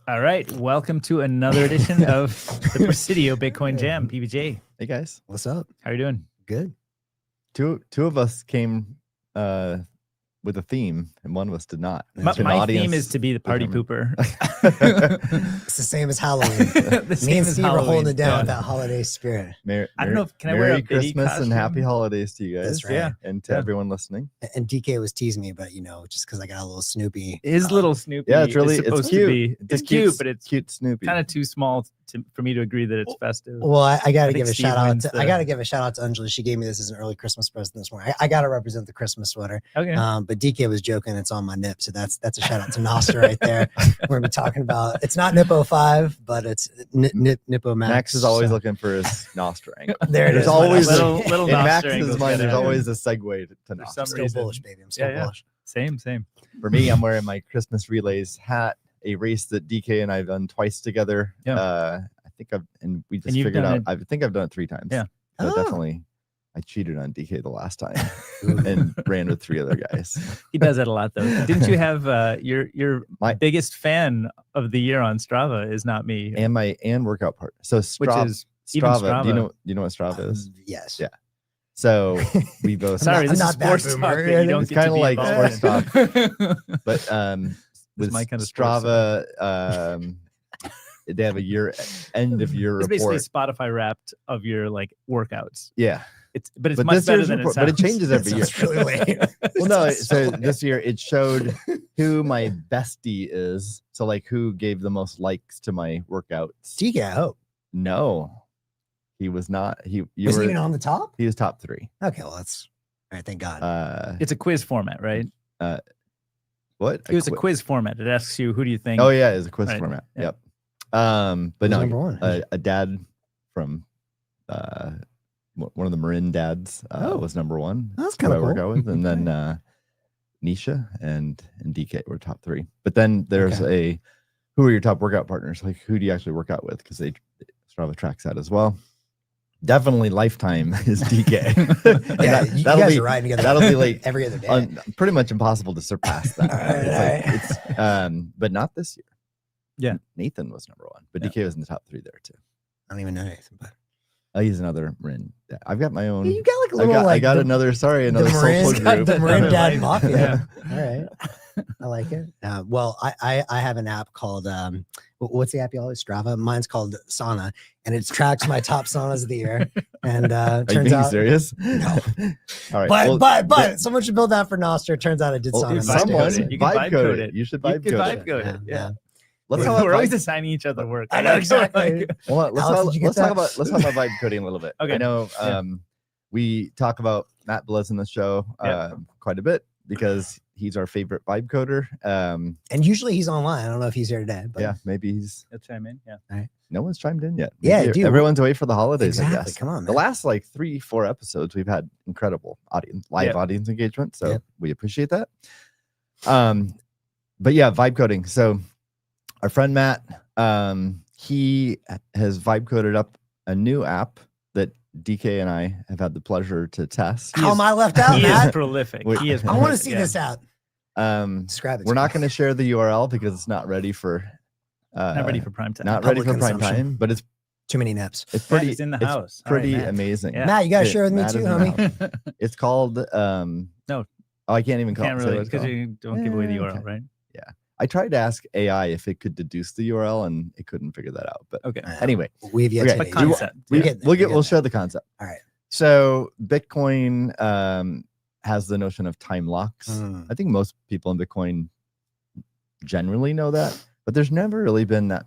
All right, welcome to another edition of the Presidio Bitcoin Jam. PBJ, Hey guys, What's up? how are you doing? Good. two of us came with a theme, and one of us did not. My An theme audience is to be the party determined. pooper. It's the same as Halloween. The Me same and as Steve are holding Halloween. it down Yeah. with that holiday spirit. I don't know if can I wear Merry a Biddy Christmas and happy costume? holidays to you guys. That's right. Yeah. And to everyone listening. And DK was teasing me, but just because I got a little Snoopy. His little Snoopy. Yeah, it's really is supposed it's cute. to be. It's cute, but it's cute Snoopy. kind of too small for me to agree that it's festive. Well, I got to think give a Steve shout out. wins I got to give a shout out to Anjali. She gave me this as an early Christmas present this morning. I got to represent the Christmas sweater. Okay. But DK was joking. It's on my nip, so that's a shout out to Nostra right there. We're gonna be talking about. It's not Nippo 5, but it's Nippo Max. Max is always looking for his Nostra angle. There it There's is. always little in Nostra Max's angles mind. gotta There's happen. always a segue to For Nostra. some still reason. bullish, baby. I'm still Yeah. bullish. Same. For me, I'm wearing my Christmas Relays hat, a race that DK and I've done twice together. Yeah. I think we just you've figured done out. it- I think I've done it 3 times. Yeah. So Oh. definitely, I cheated on DK the last time and ran with 3 other guys. He does that a lot, though. Didn't you have your My- biggest fan of the year on Strava is not me, and workout partner. So which Strava, is even Strava. Do Strava. you know what Strava is? Yes. Yeah. So we both. Sorry, I'm this is not that sports boomer. talk that you don't It's get to kinda be like involved in. But with my kind of sports Strava, they have a end of year It's report. basically Spotify wrapped of your like workouts. Yeah. It's much this better year's than report, it but sounds. it changes every year. It's really lame. Well, no. So this year it showed who my bestie is. So like who gave the most likes to my workouts. DK, I hope. No, he was not. You Wasn't were. even on the top? He was top 3. Okay, well, that's all right. Thank God. It's a quiz format, right? What? It was a quiz format. It asks you who do you think. Oh yeah, it's a quiz Right, format. yeah. Yep. But Who's no, number one? a dad from one of the Marin dads was number 1. That's who I kinda work cool. out with, and then Nisha and DK were top 3. But then there's who are your top workout partners? Like who do you actually work out with? Because Strava tracks that as well. Definitely lifetime is DK. And Yeah, you that'll guys be are riding together. that'll be like every other day. pretty much impossible to surpass that. But not this year. Yeah. Nathan was number 1, but Yeah. DK was in the top 3 there too. I don't even know anything, but He's another Marin. I've got my own. you got like a little I got the, another the social Marin, group. the Marin Another Dad life. Mafia. All right, I like it. Well, I have an app called what's the app you always Strava? Mine's called Sauna, and it tracks my top saunas of the year. And Are you turns being out, serious? No. All right. but someone should build that for Nostra. Turns out I did sauna. vibe mistakes. code it. You can vibe code it. You should You vibe can code vibe it. code it. Yeah. Let's We're talk about always vibe- assigning each other work. I know exactly. Well, Alex, did you get let's talk that? about vibe coding a little bit. Okay. I know we talk about Matt Blez in the show quite a bit because he's our favorite vibe coder. And usually he's online. I don't know if he's here today, but Yeah, maybe he's. He'll chime in. Yeah. No one's chimed in yet. Yeah, Maybe dude. Everyone's away for the holidays. I exactly. guess. Come on, The man. last like 3-4 episodes, we've had incredible live audience engagement. So Yep. we appreciate that. But yeah, vibe coding. So our friend Matt, he has vibe coded up a new app that DK and I have had the pleasure to test. How am I left out, He is Matt? prolific. Wait. He is. I want to prolific, see yeah. this out. Describe it. We're to not me. going to share the URL because it's not ready for Not ready for prime time. not ready Public for prime consumption. time, but it's Too many nips. it's Matt pretty is in the it's house. All right, pretty Matt. amazing. Yeah. Matt, you got to Yeah, share with me Matt too, is in the homie. house. It's called No. Oh, I can't even call Can't it. really because you don't give away the Yeah, URL, okay. right? I tried to ask AI if it could deduce the URL and it couldn't figure that out. But Okay. anyway, We've yet Okay. to But do it. concept. We're yeah. getting there, we'll we're getting show there. the concept. All right. So Bitcoin has the notion of time locks. Mm. I think most people in Bitcoin generally know that, but there's never really been that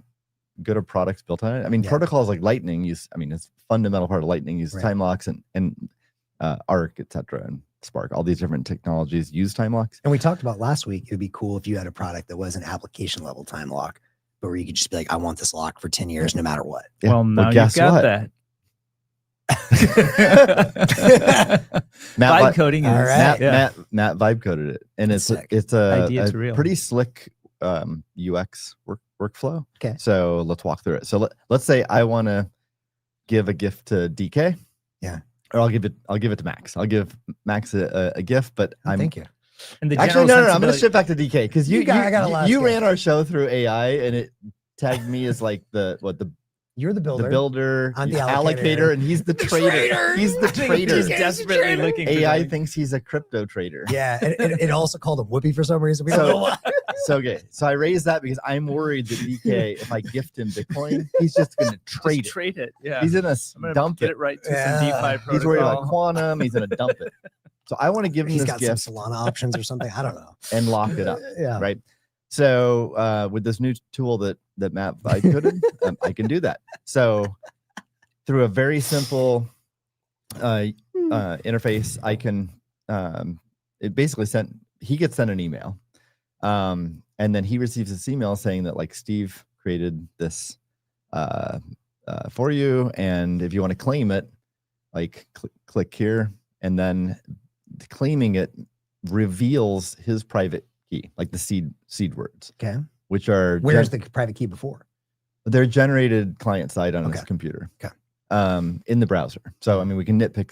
good of products built on it. I mean, Yeah. protocols like Lightning use. I mean, it's a fundamental part of Lightning uses Right. time locks and Arc, etc., and Spark. All these different technologies use time locks. And we talked about last week, it would be cool if you had a product that was an application level time lock, but where you could just be like, I want this lock for 10 years, no matter what. Yeah. Well, now guess you've got what? that. Matt, Vibe Vi- coding is All right. Matt vibe coded it, and That's it's sick. it's a, Idea to a real. pretty slick UX workflow. Okay. So let's walk through it. So let's say I want to give a gift to DK. Yeah. Or I'll give it to Max. I'll give Max a gift, but Oh, thank you. And the actually general no. I'm going to sensibility- shift back to DK because I got a lot of you skills. ran our show through AI and it tagged me as like the You're the builder. I'm the the allocator. allocator, and he's the trader. He's the trader. He's desperately looking for AI something. thinks he's a crypto trader. Yeah, and it also called him Whoopi for some reason. We don't know why. So okay, so I raised that because I'm worried that DK, if I gift him Bitcoin, he's just going to trade Just it. trade it. Yeah. He's gonna I'm gonna dump get it. it right to Yeah. some DeFi protocol. He's worried about quantum. He's going to dump it. So I want to give him He's this got some gift Solana options or something. I don't know. and lock it up. Yeah. Right. So with this new tool that Matt vibe coded, I can do that. So through a very simple interface, I can it basically he gets sent an email, and then he receives this email saying that like Steve created this for you, and if you want to claim it, like click here, and then claiming it reveals his private key, like the seed words, Okay. which are Where's the private key before? they're generated client side on Okay. his computer. Okay. In the browser. So I mean, we can nitpick.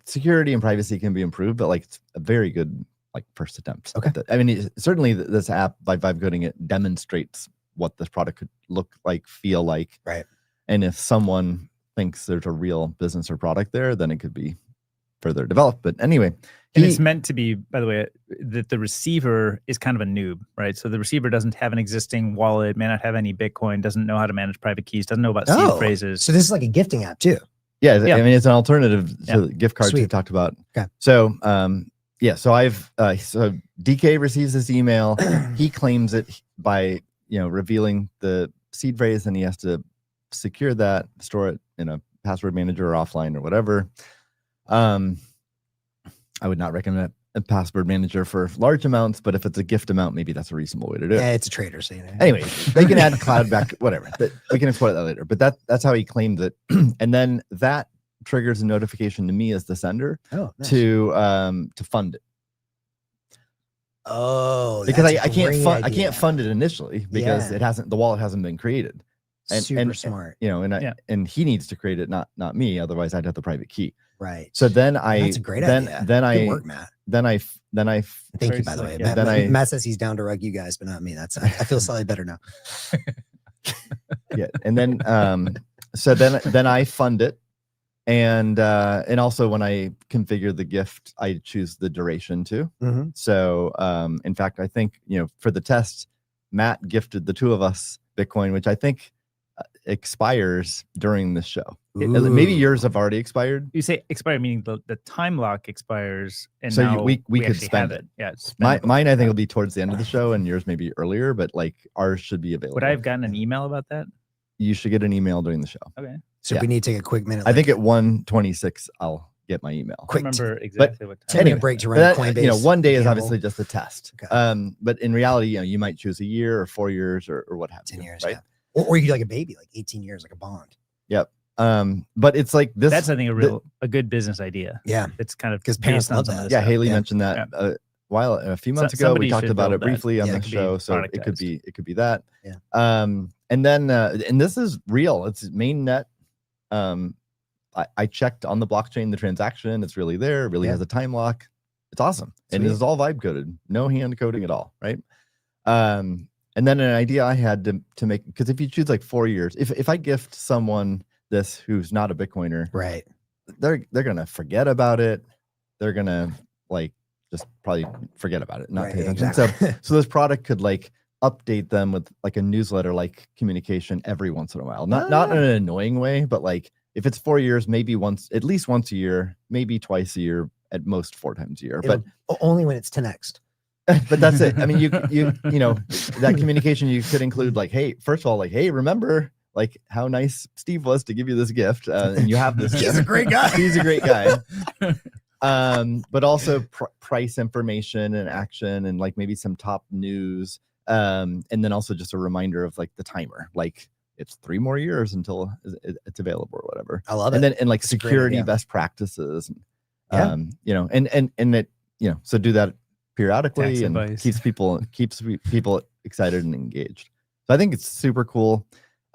Security and privacy can be improved, but like it's a very good like first attempt. Okay. I mean, certainly this app by vibe coding it demonstrates what this product could look like, feel like. Right. And if someone thinks there's a real business or product there, then it could be further developed. But anyway, And it's meant to be, by the way, that the receiver is kind of a noob, right? So the receiver doesn't have an existing wallet, may not have any Bitcoin, doesn't know how to manage private keys, doesn't know about seed phrases. So this is like a gifting app too. yeah, Yeah. I mean, it's an alternative to the gift cards we Sweet. talked about. Okay. So, yeah, so so DK receives this email. He claims it by, revealing the seed phrase, and he has to secure that, store it in a password manager or offline or whatever. I would not recommend a password manager for large amounts, but if it's a gift amount, maybe that's a reasonable way to do it. Yeah, it's a trader. So Anyway, they can add cloud back, whatever. We can explore that later. But that's how he claimed it, and then that triggers a notification to me as the sender nice. to fund it. Oh, Because that's I a can't great fund idea. I can't fund it initially because Yeah. the wallet hasn't been created. Super smart. And he needs to create it, not me. Otherwise, I'd have the private key. Right. So then That's a great idea. Good work, Matt. Then I Thank Very you, by the way. slick, yeah. Matt says he's down to rug you guys, but not me. I feel slightly better now. yeah, and then so then I fund it, and also when I configure the gift, I choose the duration too. Mhm. So in fact, I think for the test, Matt gifted the two of us Bitcoin, which I think expires during this show. Maybe Ooh. yours have already expired. You say expire, meaning the time lock expires, and So now we could actually spend have it. Yeah, it's spendable. Mine I think will be towards the end of the show, and yours maybe earlier, but like ours should be available. Would I have gotten an email about that? You should get an email during the show. Okay. So Yeah. if we need to take a quick minute. I think at 1:26 I'll get my email. I Quick remember exactly what time. 10-minute anyway, break to But run that, Coinbase. one day is gamble. obviously just a test. Okay. But in reality, you might choose a year or 4 years or what have 10 you, years, right? yeah. Or you could do like a baby, like 18 years, like a bond. Yep. But it's like this. That's I think a good business idea. Yeah. It's kind of 'Cause parents based on love some of that. this yeah, stuff. Haley Yeah. mentioned that a few months ago. Somebody We talked should about it build that. briefly on Yeah, the it could be show, so it could productized. be that. Yeah. And then and this is real. It's mainnet. I checked on the blockchain the transaction. It's really there. It really has a time lock. It's awesome. And Sweet. it's all vibe coded. No hand coding at all, right? And then an idea I had to make, because if you choose like 4 years, if I gift someone this who's not a Bitcoiner, Right. they're gonna forget about it. They're gonna like just probably forget about it, not Right, pay attention. exactly. So this product could like update them with like a newsletter like communication every once in a while. Not in an annoying way, but like if it's 4 years, maybe at least once a year, maybe twice a year, at most 4 times a year. But Only when it's 10x. but that's it. I mean, you that communication you could include like, hey, first of all, like, hey, remember like how nice Steve was to give you this gift, and you have this. He's gift. a great guy. He's a great guy. But also price information and action, and like maybe some top news, and then also just a reminder of like the timer, like it's 3 more years until it's available or whatever. I love and it. then and like That's a great security idea. best practices, Yeah. and it so do that periodically Tax and advice. keeps people excited and engaged. So I think it's super cool.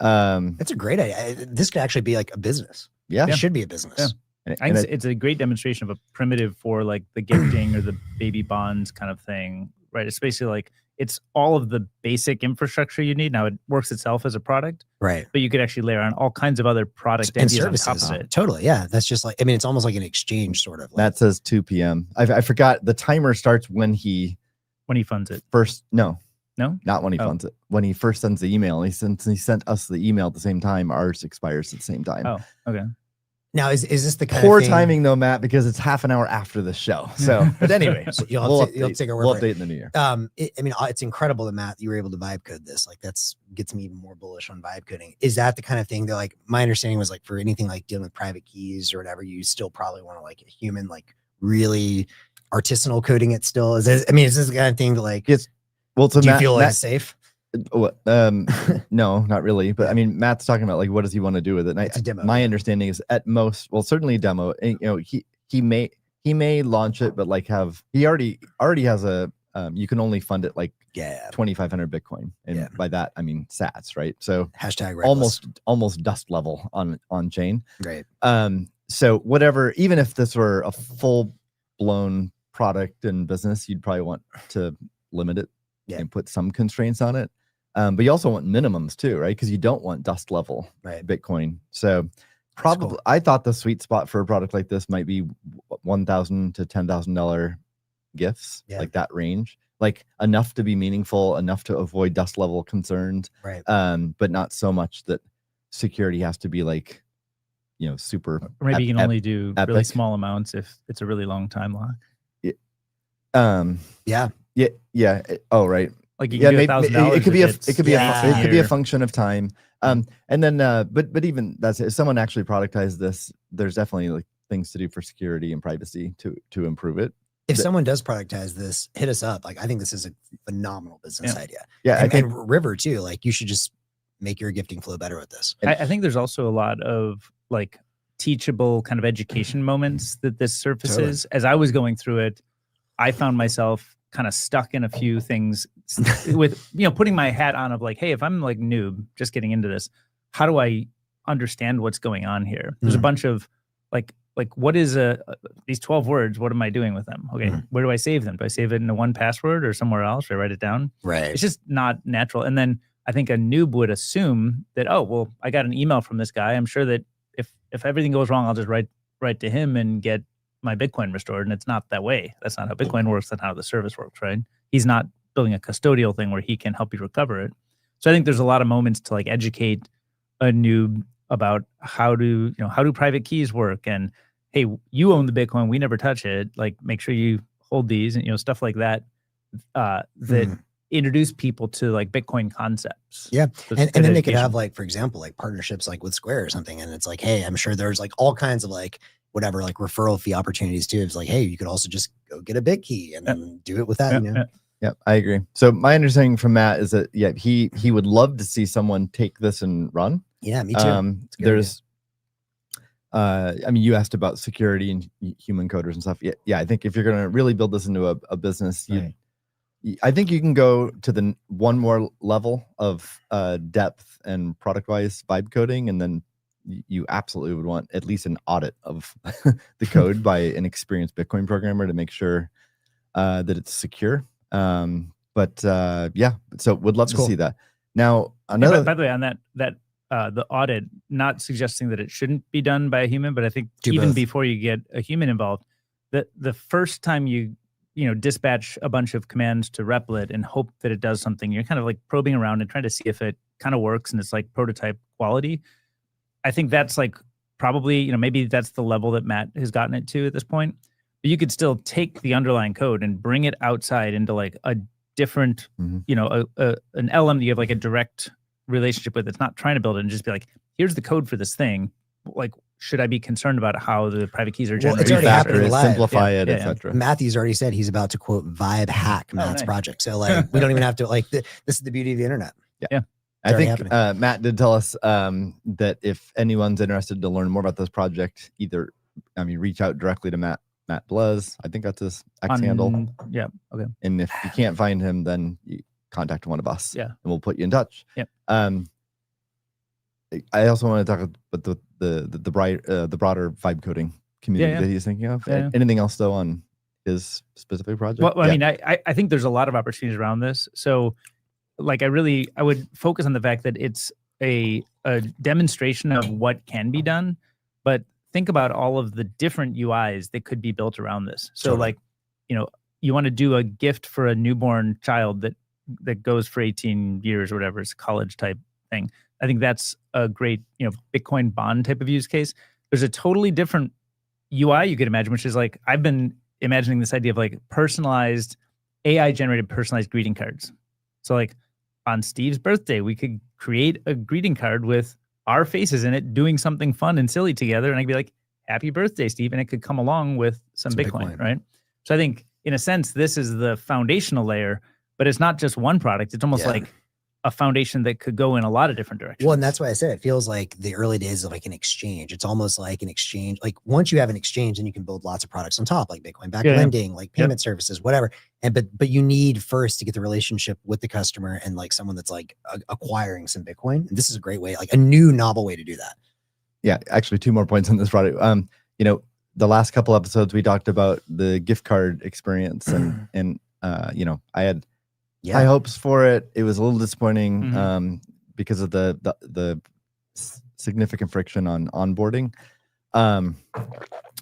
It's a great idea. This could actually be like a business. Yeah, It should be a business. Yeah. and I think it's a great demonstration of a primitive for like the gifting or the baby bonds kind of thing, right? It's basically like it's all of the basic infrastructure you need. Now it works itself as a product, right? but you could actually layer on all kinds of other product And ideas on services. top of it. Totally, yeah. That's just like, I mean, it's almost like an exchange, sort of. Like, Matt says 2 p.m. I forgot the timer starts when he funds it. First, no, No, not when he funds it. When he first sends the email, he sent us the email at the same time. Ours expires at the same time. Oh, okay. now is this the kind Poor of thing, timing though, Matt, because it's half an hour after the show. So, but anyway, So we'll you'll take our word we'll for it. update in the new year. I mean, it's incredible that Matt, you were able to vibe code this. Like, that's gets me even more bullish on vibe coding. Is that the kind of thing that, like, my understanding was like for anything like dealing with private keys or whatever, you still probably want to like a human, like really artisanal coding it still? Is this the kind of thing that like, Yes. Well, so do you Matt, feel like safe? No, not really. But I mean, Matt's talking about like, what does he want to do with it? And It's a demo. my understanding is at most, well, certainly a demo. And, you know, he may launch it, but like he already has a you can only fund it like 2,500 Bitcoin, and by that I mean Sats, right? So hashtag reckless. almost dust level on chain. Right. So whatever, even if this were a full blown product and business, you'd probably want to limit it and put some constraints on it. But you also want minimums too, right? Because you don't want dust level Bitcoin. So probably, cool. I thought the sweet spot for a product like this might be $1,000 to $10,000 gifts, like that range, like enough to be meaningful, enough to avoid dust level concerns, right? But not so much that security has to be like, you know, super. Or maybe you can only do really epic. small amounts if it's a really long time lock. Oh, right. Like you can do $1,000. It could be a a function of time. And then but even that's if someone actually productized this, there's definitely like things to do for security and privacy to improve it. If someone does productize this, hit us up. Like, I think this is a phenomenal business idea. Yeah, and, I think and River too. Like, you should just make your gifting flow better with this. I think there's also a lot of like teachable kind of education moments that this surfaces. Totally. As I was going through it, I found myself kind of stuck in a few things with, you know, putting my hat on of like, hey, if I'm like noob, just getting into this, how do I understand what's going on here? There's a bunch of like what is these 12 words? What am I doing with them? Okay, where do I save them? Do I save it in a 1Password or somewhere else? Or I write it down? Right. It's just not natural. And then I think a noob would assume that, oh, well, I got an email from this guy. I'm sure that if everything goes wrong, I'll just write to him and get my Bitcoin restored. And it's not that way. That's not how Bitcoin works. That's not how the service works, right? He's not building a custodial thing where he can help you recover it. So I think there's a lot of moments to like educate a noob about how do private keys work, and hey, you own the Bitcoin, we never touch it. Like, make sure you hold these, and stuff like that. That introduce people to like Bitcoin concepts. Yeah, So and then they could education. have like, for example, like partnerships like with Square or something, and it's like, hey, I'm sure there's like all kinds of like whatever like referral fee opportunities too. It's like, hey, you could also just go get a bit key and then do it with that. Yeah, I agree. So my understanding from Matt is that he would love to see someone take this and run. Yeah, me too. There's I mean, you asked about security and human coders and stuff. Yeah, I think if you're going to really build this into a business, I think you can go to the one more level of depth and product wise vibe coding, and then you absolutely would want at least an audit of the code by an experienced Bitcoin programmer to make sure that it's secure. So would love to see that. Now, another. By the way, on that the audit, not suggesting that it shouldn't be done by a human, but I think before you get a human involved, the first time you dispatch a bunch of commands to Replit and hope that it does something, you're kind of like probing around and trying to see if it kind of works and it's like prototype quality. I think that's like probably, maybe that's the level that Matt has gotten it to at this point. But you could still take the underlying code and bring it outside into like a different, an LM that you have like a direct relationship with. It's not trying to build it and just be like, here's the code for this thing. Like, should I be concerned about how the private keys are generated? It's already happening live. Simplify it, etc. Matthew's already said he's about to quote vibe hack Matt's project. So like, we don't even have to like. This is the beauty of the internet. Yeah. I think Matt did tell us that if anyone's interested to learn more about this project, reach out directly to Matt Blaz. I think that's his X handle. Yeah. Okay. And if you can't find him, then you contact one of us. Yeah. And we'll put you in touch. Yep. I also want to talk about the broader vibe coding community that he's thinking of. Yeah. Anything else though on his specific project? Well, I mean, I think there's a lot of opportunities around this. So like, I would focus on the fact that it's a demonstration of what can be done, but think about all of the different UIs that could be built around this. So Totally. like, you want to do a gift for a newborn child that goes for 18 years or whatever, it's a college type thing. I think that's a great, Bitcoin bond type of use case. There's a totally different UI you could imagine, which is like, I've been imagining this idea of like personalized, AI generated personalized greeting cards. So like on Steve's birthday, we could create a greeting card with our faces in it, doing something fun and silly together. And I could be like, happy birthday, Steve. And it could come along with some Bitcoin, right? So I think in a sense, this is the foundational layer, but it's not just one product. It's almost like a foundation that could go in a lot of different directions. Well, and that's why I said it feels like the early days of like an exchange. It's almost like an exchange. Like once you have an exchange, then you can build lots of products on top, like Bitcoin backed lending, like payment services, whatever. And but you need first to get the relationship with the customer and like someone that's like acquiring some Bitcoin. And this is a great way, like a new novel way to do that. Yeah, actually, 2 more points on this product. The last couple episodes we talked about the gift card experience, and I had high hopes for it. It was a little disappointing because of the significant friction on onboarding.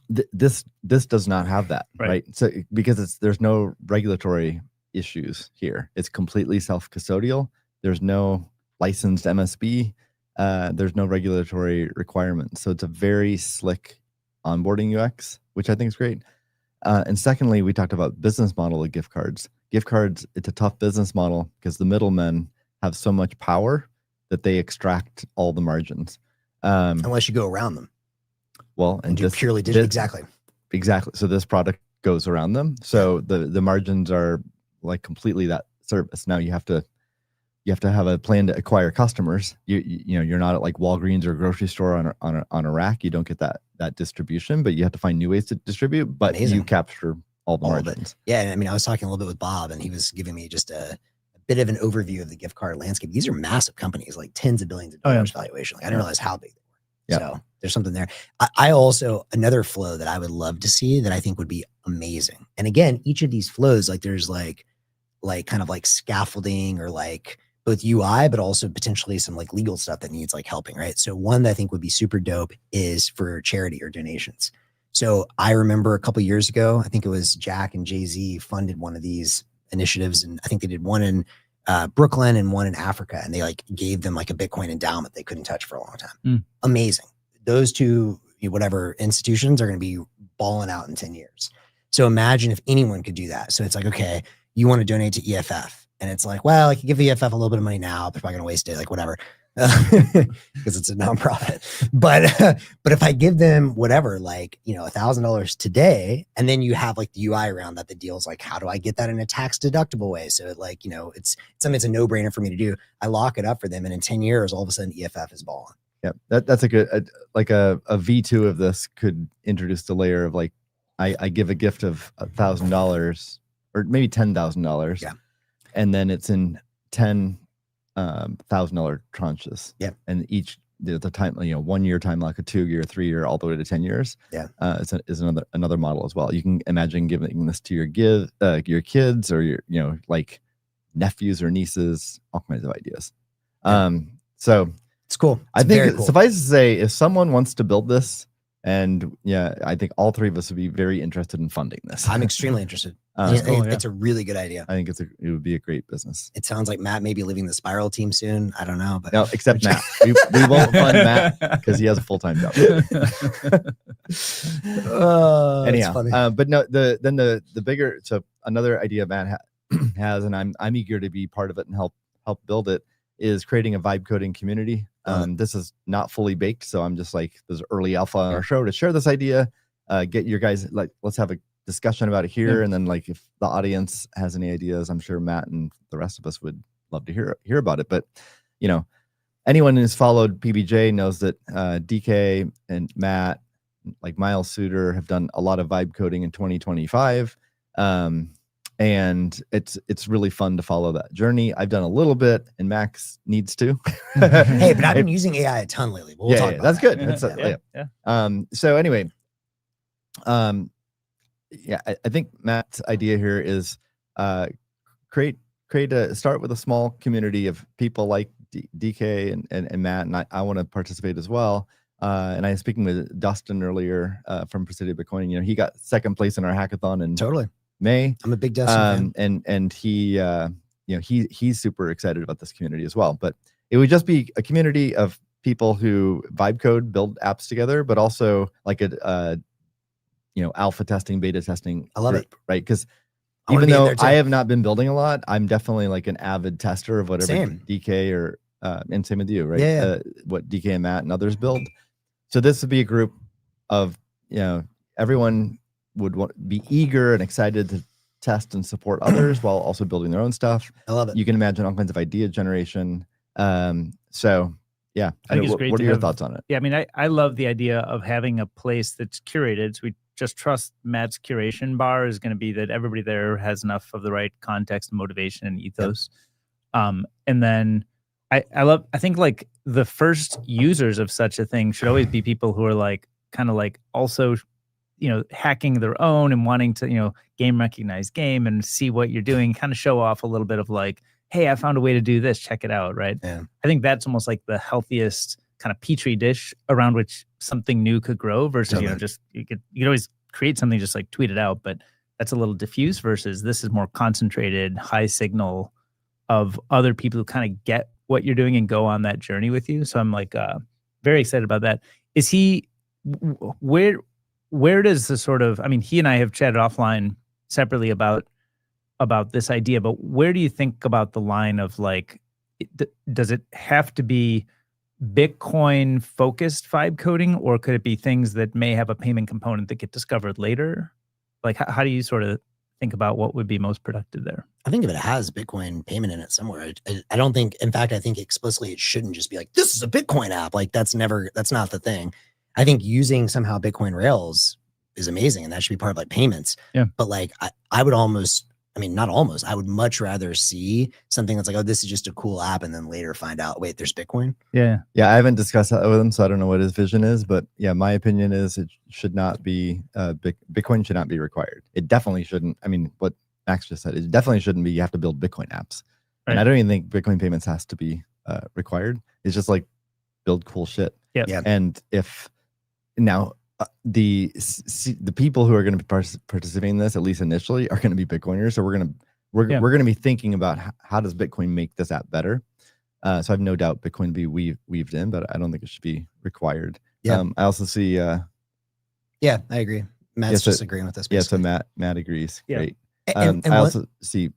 This does not have that, right? So because there's no regulatory issues here. It's completely self-custodial. There's no licensed MSB. There's no regulatory requirements. So it's a very slick onboarding UX, which I think is great. And secondly, we talked about business model of gift cards. Gift cards, it's a tough business model because the middlemen have so much power that they extract all the margins. Unless you go around them. Well, and just purely digital. Exactly. So this product goes around them. So the margins are like completely that service. Now you have to have a plan to acquire customers. You're not at like Walgreens or a grocery store on a rack. You don't get that distribution, but you have to find new ways to distribute. But you capture all the margins. Yeah, and I mean, I was talking a little bit with Bob, and he was giving me just a bit of an overview of the gift card landscape. These are massive companies, like tens of billions of dollars valuation. Like I didn't realize how big they were. Yeah. So there's something there. I also, another flow that I would love to see that I think would be amazing. And again, each of these flows, like there's like kind of like scaffolding or like both UI, but also potentially some like legal stuff that needs like helping, right? So one that I think would be super dope is for charity or donations. So I remember a couple of years ago, I think it was Jack and Jay-Z funded one of these initiatives. And I think they did one in Brooklyn and one in Africa. And they like gave them like a Bitcoin endowment they couldn't touch for a long time. Amazing. Those two, whatever institutions are going to be balling out in 10 years. So imagine if anyone could do that. So it's like, okay, you want to donate to EFF. And it's like, well, I can give EFF a little bit of money now, but I'm not going to waste it, like whatever, because it's a nonprofit. But if I give them whatever, like, $1,000 today, and then you have like the UI around that, the deal's like, how do I get that in a tax deductible way? So it's something that's a no brainer for me to do. I lock it up for them. And in 10 years, all of a sudden EFF is balling. Yeah. That's a good, a V2 of this could introduce the layer of like, I give a gift of $1,000 or maybe $10,000. Yeah. And then it's in $10,000 tranches. Yeah. And each the time, 1 year time lock, a 2 year, 3 year, all the way to 10 years. Yeah. Is another model as well. You can imagine giving this to your kids or your, like nephews or nieces, all kinds of ideas. Yeah. So it's cool. I think suffice to say, if someone wants to build this, and I think all three of us would be very interested in funding this. I'm extremely interested. It's a really good idea. I think it would be a great business. It sounds like Matt may be leaving the Spiral team soon. I don't know, but no, except Matt. We won't fund Matt because he has a full-time job. Anyhow, but no, the bigger. So another idea Matt has, and I'm eager to be part of it and help build it, is creating a vibe coding community. This is not fully baked, so I'm just like, there's early alpha on our show to share this idea. Get your guys, like, let's have a discussion about it here. And then like, if the audience has any ideas, I'm sure Matt and the rest of us would love to hear about it. But, anyone who's followed PBJ knows that DK and Matt, like Miles Suter, have done a lot of vibe coding in 2025. And it's really fun to follow that journey. I've done a little bit, and Max needs to. Hey, but I've been using AI a ton lately. We'll talk about that's good. That's so anyway, Yeah, I think Matt's idea here is start with a small community of people like DK and Matt, and I want to participate as well. And I was speaking with Dustin earlier from Presidio Bitcoin. You know, he got second place in our hackathon in May. I'm a big Dustin fan. And he you know, he's super excited about this community as well. But it would just be a community of people who vibe code, build apps together, but also like a you know, alpha testing, beta testing. I love it. Right? Because even though I have not been building a lot, I'm definitely like an avid tester of whatever DK or and same with you, right? Yeah. What DK and Matt and others build. So this would be a group of, you know, everyone would be eager and excited to test and support others while also building their own stuff. I love it. You can imagine all kinds of idea generation. So yeah, I think it's great. What are your thoughts on it? Yeah, I mean, I love the idea of having a place that's curated. So we just trust Matt's curation bar is going to be that everybody there has enough of the right context, motivation, and ethos. Yep. And then I think like the first users of such a thing should always be people who are like kind of like also, you know, hacking their own and wanting to, you know, game recognize game and see what you're doing, kind of show off a little bit of like, hey, I found a way to do this, check it out, right? Yeah. I think that's almost like the healthiest kind of petri dish around which something new could grow versus, you know, just you could always create something, just like tweet it out, but that's a little diffuse versus this is more concentrated, high signal of other people who kind of get what you're doing and go on that journey with you. So I'm like very excited about that. Is he, where does the sort of, I mean, he and I have chatted offline separately about this idea, but where do you think about the line of like, does it have to be Bitcoin focused vibe coding, or could it be things that may have a payment component that get discovered later? Like, how do you sort of think about what would be most productive there? I think if it has Bitcoin payment in it somewhere, I don't think, in fact, I think explicitly it shouldn't just be like, this is a Bitcoin app. Like that's not the thing. I think using somehow Bitcoin Rails is amazing, and that should be part of like payments. Yeah. But like, I would almost, I mean, not almost, I would much rather see something that's like, oh, this is just a cool app, and then later find out, wait, there's Bitcoin. Yeah. I haven't discussed that with him, so I don't know what his vision is, but yeah, my opinion is it should not be, Bitcoin should not be required. It definitely shouldn't. I mean, what Max just said, it definitely shouldn't be, you have to build Bitcoin apps. Right. And I don't even think Bitcoin payments has to be required. It's just like build cool shit. Yeah. And if now, the people who are going to be participating in this, at least initially, are going to be Bitcoiners. So we're going to be thinking about how does Bitcoin make this app better. So I have no doubt Bitcoin be weaved in, but I don't think it should be required. Yeah. I also see. Yeah, I agree. Matt's just agreeing with this. Basically. Yeah, so Matt agrees. Yeah. Great. And I also see.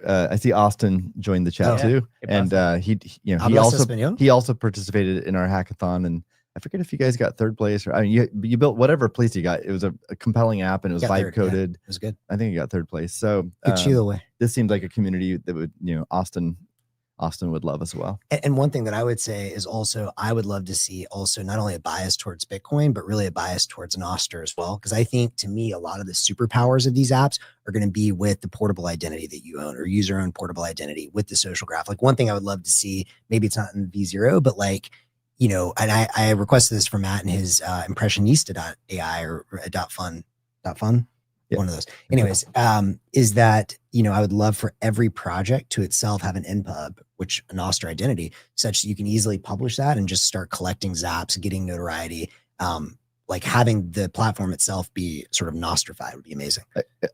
I see Austin joined the chat too, and he also participated in our hackathon, and I forget if you guys got third place or, I mean, you built whatever place you got. It was a compelling app, and it was vibe coded. Yeah, it was good. I think you got third place. So this seemed like a community that would, you know, Austin would love as well. And one thing that I would say is also, I would love to see also not only a bias towards Bitcoin, but really a bias towards Nostr as well. Because I think, to me, a lot of the superpowers of these apps are going to be with the portable identity that you own, or user-owned portable identity with the social graph. Like, one thing I would love to see, maybe it's not in V0, but like, you know, and I requested this from Matt in his impressionista.ai or .fun. Yeah. One of those. Anyways, is that, you know, I would love for every project to itself have an NPub, which a Nostr identity, such that you can easily publish that and just start collecting zaps, getting notoriety. Like having the platform itself be sort of Nostrified would be amazing.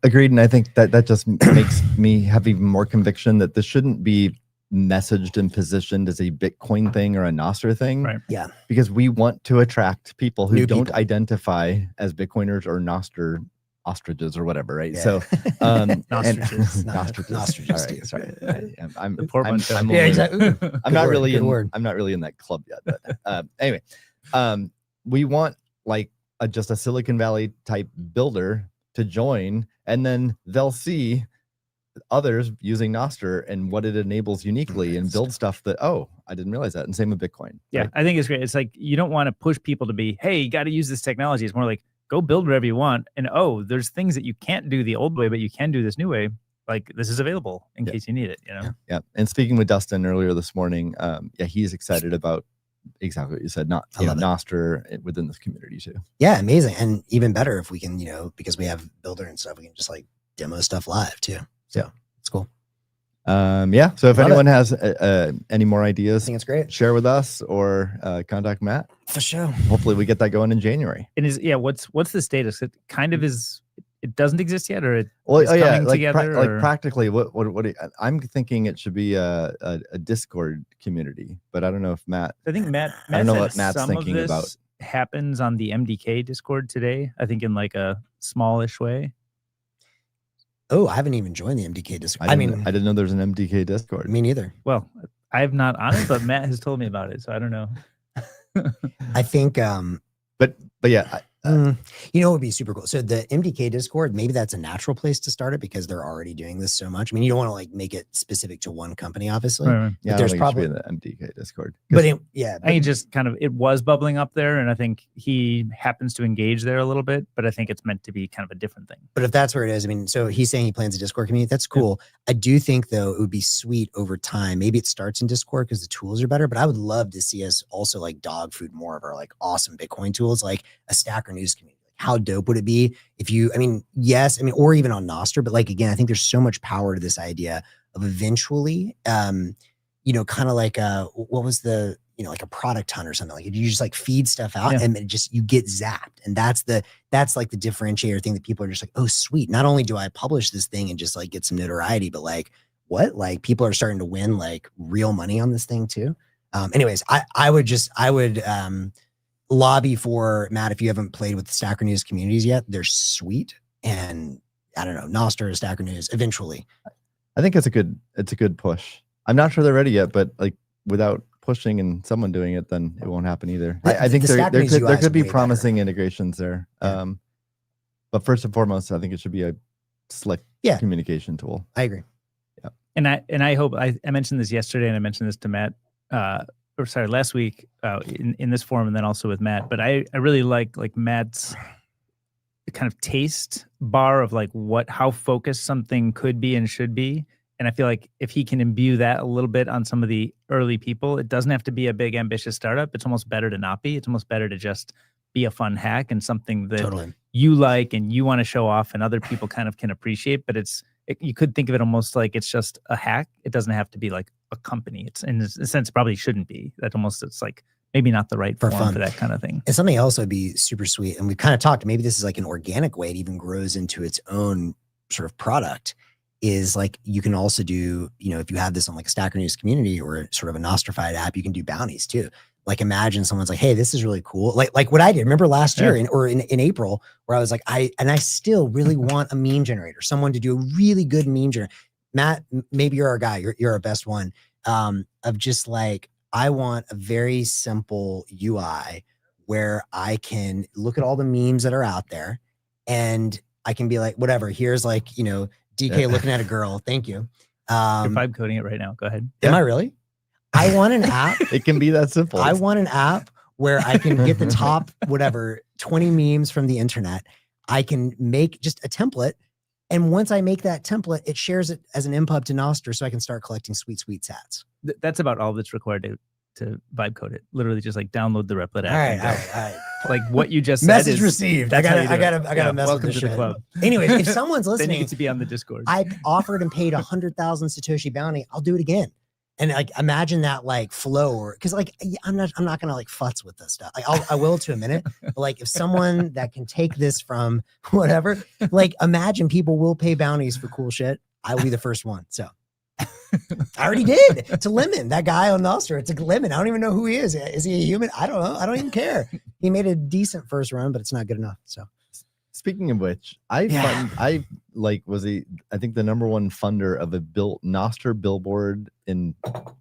Agreed. And I think that just makes me have even more conviction that this shouldn't be messaged and positioned as a Bitcoin thing or a Nostr thing. Right. Yeah. Because we want to attract people who don't identify as Bitcoiners or Nostr ostriches or whatever, right? Yeah. So Nostriches. All right, sorry. Exactly. I'm not really in that club yet. But anyway, we want like just a Silicon Valley type builder to join, and then they'll see others using Nostr and what it enables uniquely, and build stuff that, oh, I didn't realize that. And same with Bitcoin. Yeah, right? I think it's great. It's like, you don't want to push people to be, hey, you got to use this technology. It's more like, go build whatever you want. And there's things that you can't do the old way, but you can do this new way. Like, this is available in case you need it, you know? Yeah. And speaking with Dustin earlier this morning, he's excited about exactly what you said. Not I love it. Nostr within this community too. Yeah, amazing. And even better if we can, because we have Builder and stuff, we can just like demo stuff live too. So it's cool. Yeah. So if Love anyone has any more I ideas, think it's great. share with us or contact Matt. For sure. Hopefully we get that going in January. And what's the status? It kind of is. It doesn't exist yet, or it Well, is coming like together. like practically, what I'm thinking it should be a Discord community, but I don't know if Matt. I think Matt I don't know said what Matt's some thinking of this about. happens on the MDK Discord today. I think in like a smallish way. Oh, I haven't even joined the MDK Discord. I didn't know there's an MDK Discord. Me neither. Well, I'm not on it, but Matt has told me about it, so I don't know. I think, but yeah, what would be super cool. So the MDK Discord, maybe that's a natural place to start it because they're already doing this so much. I mean, you don't want to like make it specific to one company, obviously. Right. yeah, But there's probably in the MDK Discord. but I think just kind of it was bubbling up there, and I think he happens to engage there a little bit, but I think it's meant to be kind of a different thing. But if that's where it is, I mean, so he's saying he plans a Discord community. That's cool. I do think though it would be sweet over time. Maybe it starts in Discord because the tools are better, but I would love to see us also like dog food more of our like awesome Bitcoin tools, like a Stacker News community. How dope would it be if or even on Nostr, but like, again, I think there's so much power to this idea of eventually, kind of like what was the, like a product hunt or something. Like you just like feed stuff out and it just, you get zapped. And that's like the differentiator thing that people are just like, oh, sweet. Not only do I publish this thing and just like get some notoriety, but like what, like people are starting to win like real money on this thing too. Anyways, I would lobby for Matt. If you haven't played with the Stacker News communities yet, they're sweet. And I don't know, Nostr, Stacker News, eventually. I think it's a good push. I'm not sure they're ready yet, but like without pushing and someone doing it, then it won't happen either. I think there could be promising integrations there. Yeah. But first and foremost, I think it should be a slick communication tool. I agree. Yeah. And I hope I mentioned this yesterday, and I mentioned this to Matt, last week in this forum, and then also with Matt. But I really like Matt's kind of taste bar of like how focused something could be and should be. And I feel like if he can imbue that a little bit on some of the early people, it doesn't have to be a big ambitious startup. It's almost better to not be. It's almost better to just be a fun hack and something that you like and you want to show off and other people kind of can appreciate. But you could think of it almost like it's just a hack. It doesn't have to be like a company. It's in a sense probably shouldn't be. It's like maybe not the right form for that kind of thing. And something else would be super sweet. And we kind of talked, maybe this is like an organic way it even grows into its own sort of product, is like you can also do, if you have this on like a Stacker News community or sort of a Nostrified app, you can do bounties too. Like imagine someone's like, hey, this is really cool. Like what I did, remember last year in April, where I was like, I still really want a meme generator, someone to do a really good meme generator. Matt, maybe you're our guy. You're our best one. Of just like, I want a very simple UI where I can look at all the memes that are out there and I can be like, whatever, here's like, DK looking at a girl. Thank you. You're vibe coding it right now. Go ahead. Am I really? I want an app. It can be that simple. I want an app where I can get the top, 20 memes from the internet. I can make just a template. And once I make that template, it shares it as an impub to Nostr so I can start collecting sweet sats. That's about all that's required to vibe code it. Literally just like download the Replit app. All right. Like what you just said message received. I got to message welcome this to the club. Anyways, if someone's listening, then you get to be on the Discord. I offered and paid 100,000 Satoshi bounty. I'll do it again. And like, imagine that like flow, or cause like, I'm not gonna like futz with this stuff. Like I will to a minute, but like if someone that can take this from whatever, like imagine people will pay bounties for cool shit. I will be the first one. So I already did. It's a Lemon, that guy on Nostr. It's a Lemon. I don't even know who he is. Is he a human? I don't know. I don't even care. He made a decent first run, but it's not good enough. So speaking of which, I think the number one funder of a Nostr billboard in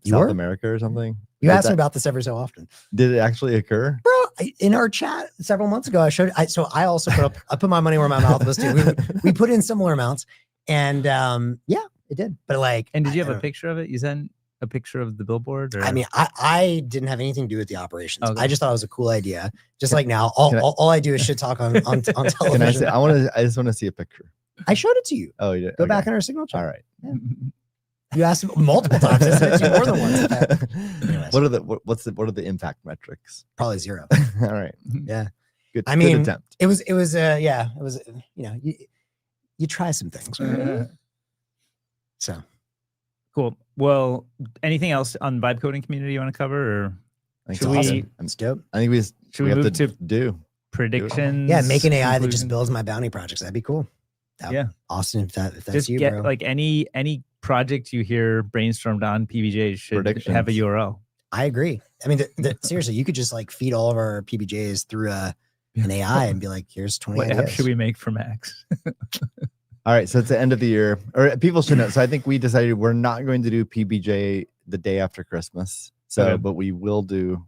South America or something. You ask me about this every so often. Did it actually occur? Bro, in our chat several months ago, I also put my money where my mouth was too. We put in similar amounts, and it did. But like, and did you have a picture of it? You sent a picture of the billboard? Or? I mean, I didn't have anything to do with the operations. Okay. I just thought it was a cool idea. Just like now, all I do is shit talk on television. Can I say, I just want to see a picture. I showed it to you. Oh, you did? Go back on our signal chat. All right. You asked multiple times. I said it to you more than once. Anyways. What are the impact metrics? Probably 0. All right. Yeah. Good. I mean, good attempt. it was you try some things. Right? So cool. Well, anything else on vibe coding community you want to cover, or should we? It's dope. I think we move have to do predictions. Yeah, make an AI that just builds my bounty projects. That'd be cool. Yeah, Austin, if that's just you, get bro. like any project you hear brainstormed on PBJ should have a URL. I agree. I mean, seriously, you could just like feed all of our PBJs through an AI and be like, here's 20 What ideas. app should we make for Max? All right, so it's the end of the year, or people should know. So I think we decided we're not going to do PBJ the day after Christmas. So, Okay. but we will do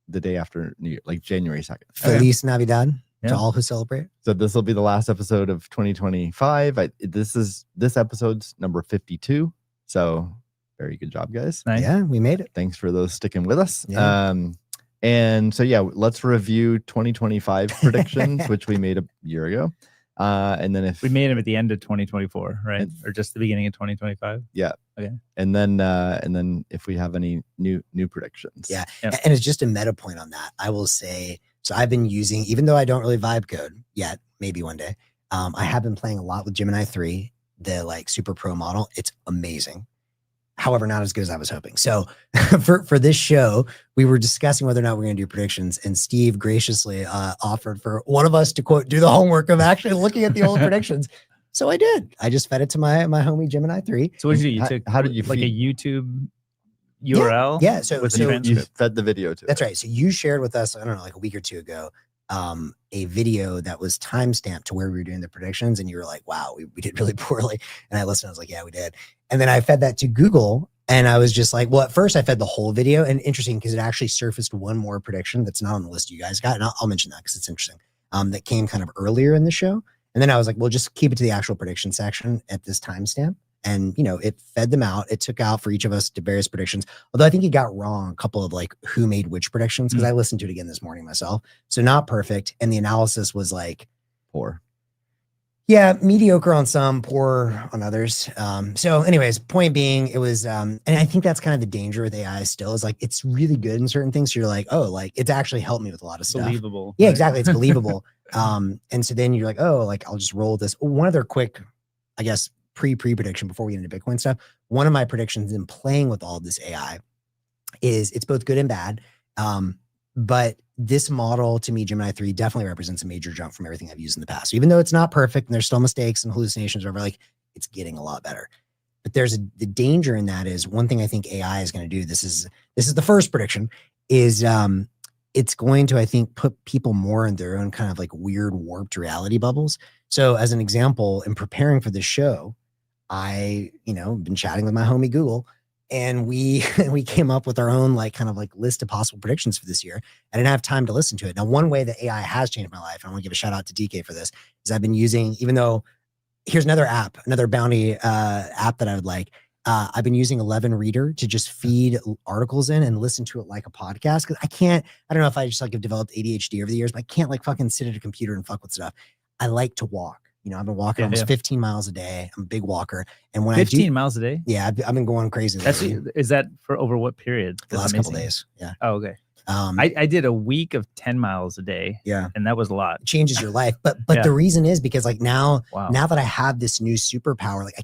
the day after New Year, like January 2nd. Feliz Navidad Yeah. to all who celebrate. So this will be the last episode of 2025. This episode's number 52. So very good job, guys. Nice. Yeah, we made it. Thanks for those sticking with us. Yeah. And so yeah, let's review 2025 predictions, which we made a year ago. And then if We made them at the end of 2024, right? Or just the beginning of 2025. and then if we have any new predictions. Yeah. Yep. And it's just a meta point on that. I will say, so I've been using, even though I don't really vibe code yet, maybe one day, I have been playing a lot with Gemini 3, the like super pro model. It's amazing. However, not as good as I was hoping. So for this show, we were discussing whether or not we're going to do predictions, and Steve graciously offered for one of us to quote, do the homework of actually looking at the old predictions. So I did. I just fed it to my homie Gemini 3. So what did you do? You took how did you like feed? a YouTube URL? Yeah. So with a you transcript. fed the video to that's it. right. So you shared with us, I don't know, like a week or two ago, a video that was timestamped to where we were doing the predictions. And you were like, wow, we did really poorly. And I listened, I was like, yeah, we did. And then I fed that to Google. And I was just like, well, at first I fed the whole video, and interesting because it actually surfaced one more prediction that's not on the list you guys got. And I'll mention that because it's interesting. That came kind of earlier in the show. And then I was like, well, just keep it to the actual prediction section at this timestamp. And, it fed them out. It took out for each of us to various predictions. Although I think he got wrong a couple of like who made which predictions, because I listened to it again this morning myself. So not perfect. And the analysis was like Poor. Yeah, mediocre on some, poor on others. So anyways, point being, it was, and I think that's kind of the danger with AI still, is like, it's really good in certain things. So you're like, oh, like it's actually helped me with a lot of stuff. Believable. Yeah, right? exactly. It's believable. And so then you're like, oh, like I'll just roll this. One other quick, I guess, pre-prediction before we get into Bitcoin stuff. One of my predictions in playing with all of this AI is it's both good and bad. But this model to me, Gemini 3 definitely represents a major jump from everything I've used in the past. So even though it's not perfect and there's still mistakes and hallucinations or whatever, like it's getting a lot better. But there's the danger in that is one thing I think AI is going to do. This is the first prediction is it's going to, I think, put people more in their own kind of like weird warped reality bubbles. So as an example, in preparing for this show, I, been chatting with my homie Google, and we came up with our own like kind of like list of possible predictions for this year. I didn't have time to listen to it. Now, one way that AI has changed my life, and I want to give a shout out to DK for this, is I've been using, even though here's another app, another bounty app that I would like. I've been using 11 Reader to just feed articles in and listen to it like a podcast. Cause I don't know if I just like have developed ADHD over the years, but I can't like fucking sit at a computer and fuck with stuff. I like to walk. I've been walking almost 15 miles a day. I'm a big walker. And when 15 miles a day? Yeah, I've been going crazy. Is that for over what period? The last couple days. Yeah. Oh, okay. I did a week of 10 miles a day. Yeah. And that was a lot. It changes your life. But the reason is because like now that I have this new superpower, like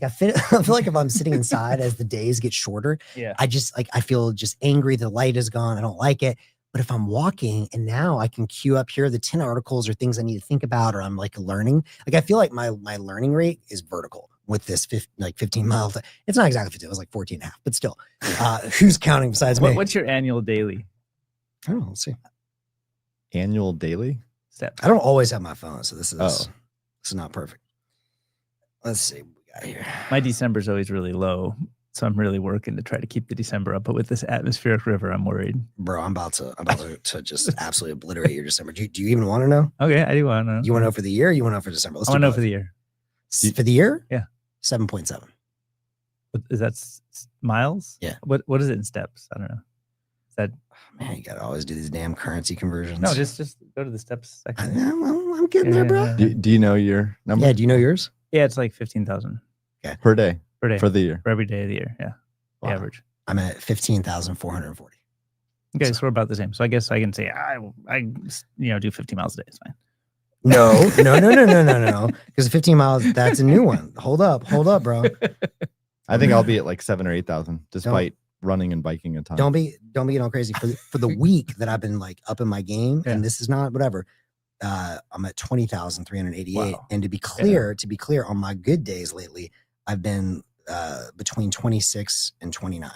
I feel like if I'm sitting inside as the days get shorter, I just like, I feel just angry. The light is gone. I don't like it. But if I'm walking and now I can queue up here the 10 articles or things I need to think about, or I'm like learning, like I feel like my learning rate is vertical with this 15 miles. It's not exactly 15, it was like 14 and a half, but still, who's counting besides me? What's your annual daily? I don't know, let's see. Annual daily steps. I don't always have my phone, so this is not perfect. Let's see what we got here. My December's always really low. So I'm really working to try to keep the December up, but with this atmospheric river, I'm worried. Bro, I'm about to just absolutely obliterate your December. Do you even want to know? Okay, I do want to know. You want to know for the year? Or you want to know for December? I want to know for the year. For the year? Yeah, 7.7. Is that miles? Yeah. What is it in steps? I don't know. Is that man? You gotta always do these damn currency conversions. No, just go to the steps section. I'm getting there, bro. Do you know your number? Yeah. Do you know yours? Yeah, it's like 15,000. Okay. Per day. per day for the year. for every day of the year. Yeah, the Wow. average. I'm at 15,440. Okay, so we're about the same. So I guess I can say I do 50 miles a day. It's fine. No. Because 15 miles, that's a new one. Hold up, bro. I think I'll be at like 7,000 or 8,000, despite running and biking a ton. Don't be getting all crazy for the week that I've been like up in my game, and this is not whatever. I'm at 20,388. Wow. And to be clear, on my good days lately, I've been between 26 and 29.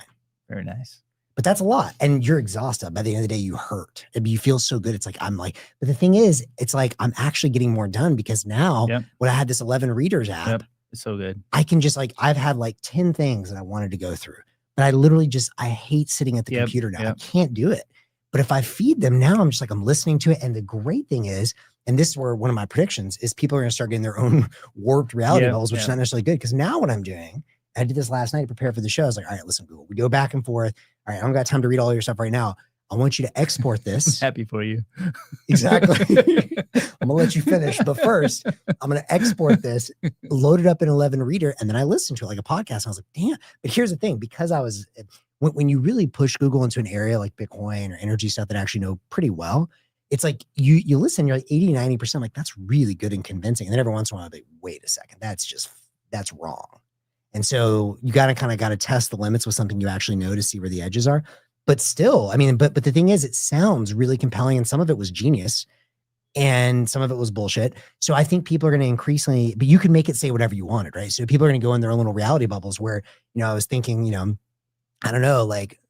Very nice. But that's a lot. And you're exhausted. By the end of the day, you hurt. You feel so good. It's like, but the thing is, it's like, I'm actually getting more done because now when I had this 11 readers app, it's so good. I can just I've had like 10 things that I wanted to go through, but I literally I hate sitting at the computer now. I can't do it. But if I feed them now, I'm just like, I'm listening to it. And the great thing is, and this is where one of my predictions is, people are going to start getting their own warped reality bubbles, which is not necessarily good. Because now what I'm doing, I did this last night to prepare for the show. I was like, all right, listen, Google, we go back and forth. All right, I don't got time to read all your stuff right now. I want you to export this. I'm happy for you. Exactly. I'm gonna let you finish, but first I'm gonna export this, load it up in 11 reader, and then I listened to it like a podcast. And I was like, damn. But here's the thing, because when you really push Google into an area like Bitcoin or energy stuff that I actually know pretty well, it's like you listen, you're like 80-90%, like that's really good and convincing. And then every once in a while, I'm like, wait a second, that's wrong. And so you got to test the limits with something you actually know to see where the edges are. But still, I mean, but the thing is, it sounds really compelling, and some of it was genius and some of it was bullshit. So I think people are going to increasingly, but you can make it say whatever you wanted, right? So people are going to go in their own little reality bubbles where, I was thinking, I don't know, like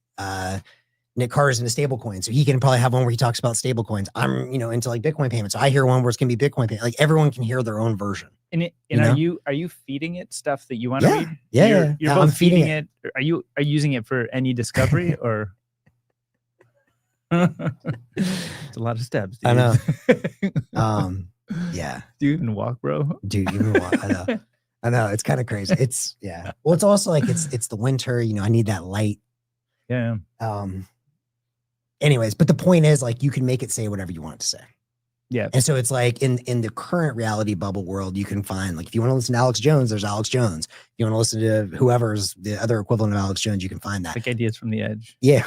Nick Carter's into stable coins. So he can probably have one where he talks about stable coins. I'm, into like Bitcoin payments. So I hear one where it's going to be Bitcoin payment. Like everyone can hear their own version. And are you feeding it stuff that you want to read? Yeah. You're both feeding it. Are you using it for any discovery or? It's a lot of steps, dude. I know. Yeah. Do you even walk, bro? Dude, you even walk. I know. It's kind of crazy. It's Well, it's also like it's the winter. I need that light. Yeah. Anyways, but the point is, like, you can make it say whatever you want it to say. Yeah. And so it's like in the current reality bubble world, you can find, like, if you want to listen to Alex Jones, there's Alex Jones. If you want to listen to whoever's the other equivalent of Alex Jones, you can find that. Like Ideas from the Edge. Yeah.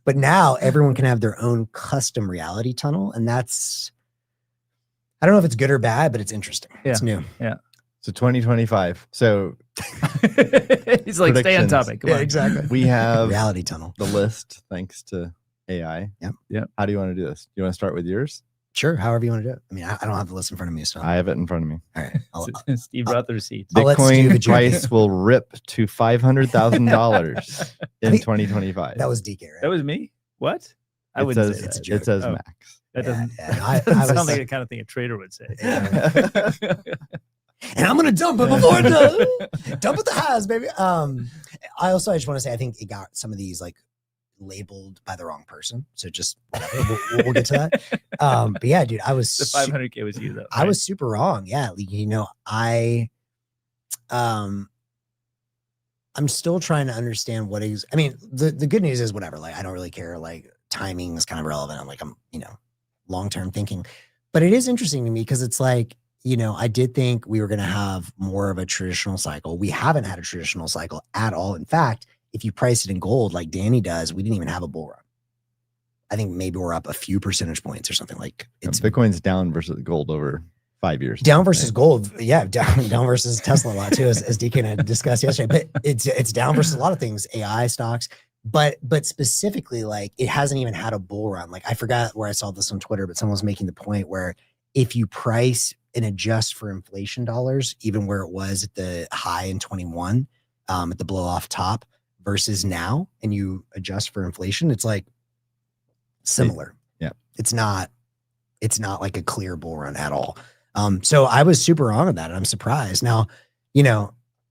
But now everyone can have their own custom reality tunnel. And that's, I don't know if it's good or bad, but it's interesting. Yeah. It's new. Yeah. So 2025. So he's like, stay on topic. Come on. Exactly. We have reality tunnel. the list thanks to AI. Yep. How do you want to do this? Do you want to start with yours? Sure. However you want to do it. I mean, I don't have the list in front of me. So I have it in front of me. all right. Steve brought the receipts. I'll let Stu Bitcoin the judge. price will rip to $500,000 in 2025. That was DK, right? That was me. What? I It would says, say that. it says Oh. max. That doesn't, I sound was like the kind of thing a trader would say. and I'm gonna dump it before it does. Dump at the highs, baby. I just want to say, I think it got some of these like labeled by the wrong person. So just whatever. We'll get to that. But yeah, dude, I was The 500K was you though. I was super wrong. Yeah, I'm still trying to understand what is. I mean, the good news is whatever. Like, I don't really care. Like, timing is kind of relevant. I'm long-term thinking, but it is interesting to me because it's like, I did think we were going to have more of a traditional cycle. We haven't had a traditional cycle at all. In fact, if you price it in gold, like Danny does, we didn't even have a bull run. I think maybe we're up a few percentage points or something. Like, it's Bitcoin's down versus gold over 5 years. down versus gold. Yeah. Down versus Tesla a lot too, as DK and I discussed yesterday, but it's down versus a lot of things, AI stocks, but specifically, like, it hasn't even had a bull run. Like, I forgot where I saw this on Twitter, but someone was making the point where if you price and adjust for inflation dollars, even where it was at the high in 21, at the blow off top versus now, and you adjust for inflation, it's like similar. Yeah. It's not like a clear bull run at all. So I was super wrong on that, and I'm surprised. Now,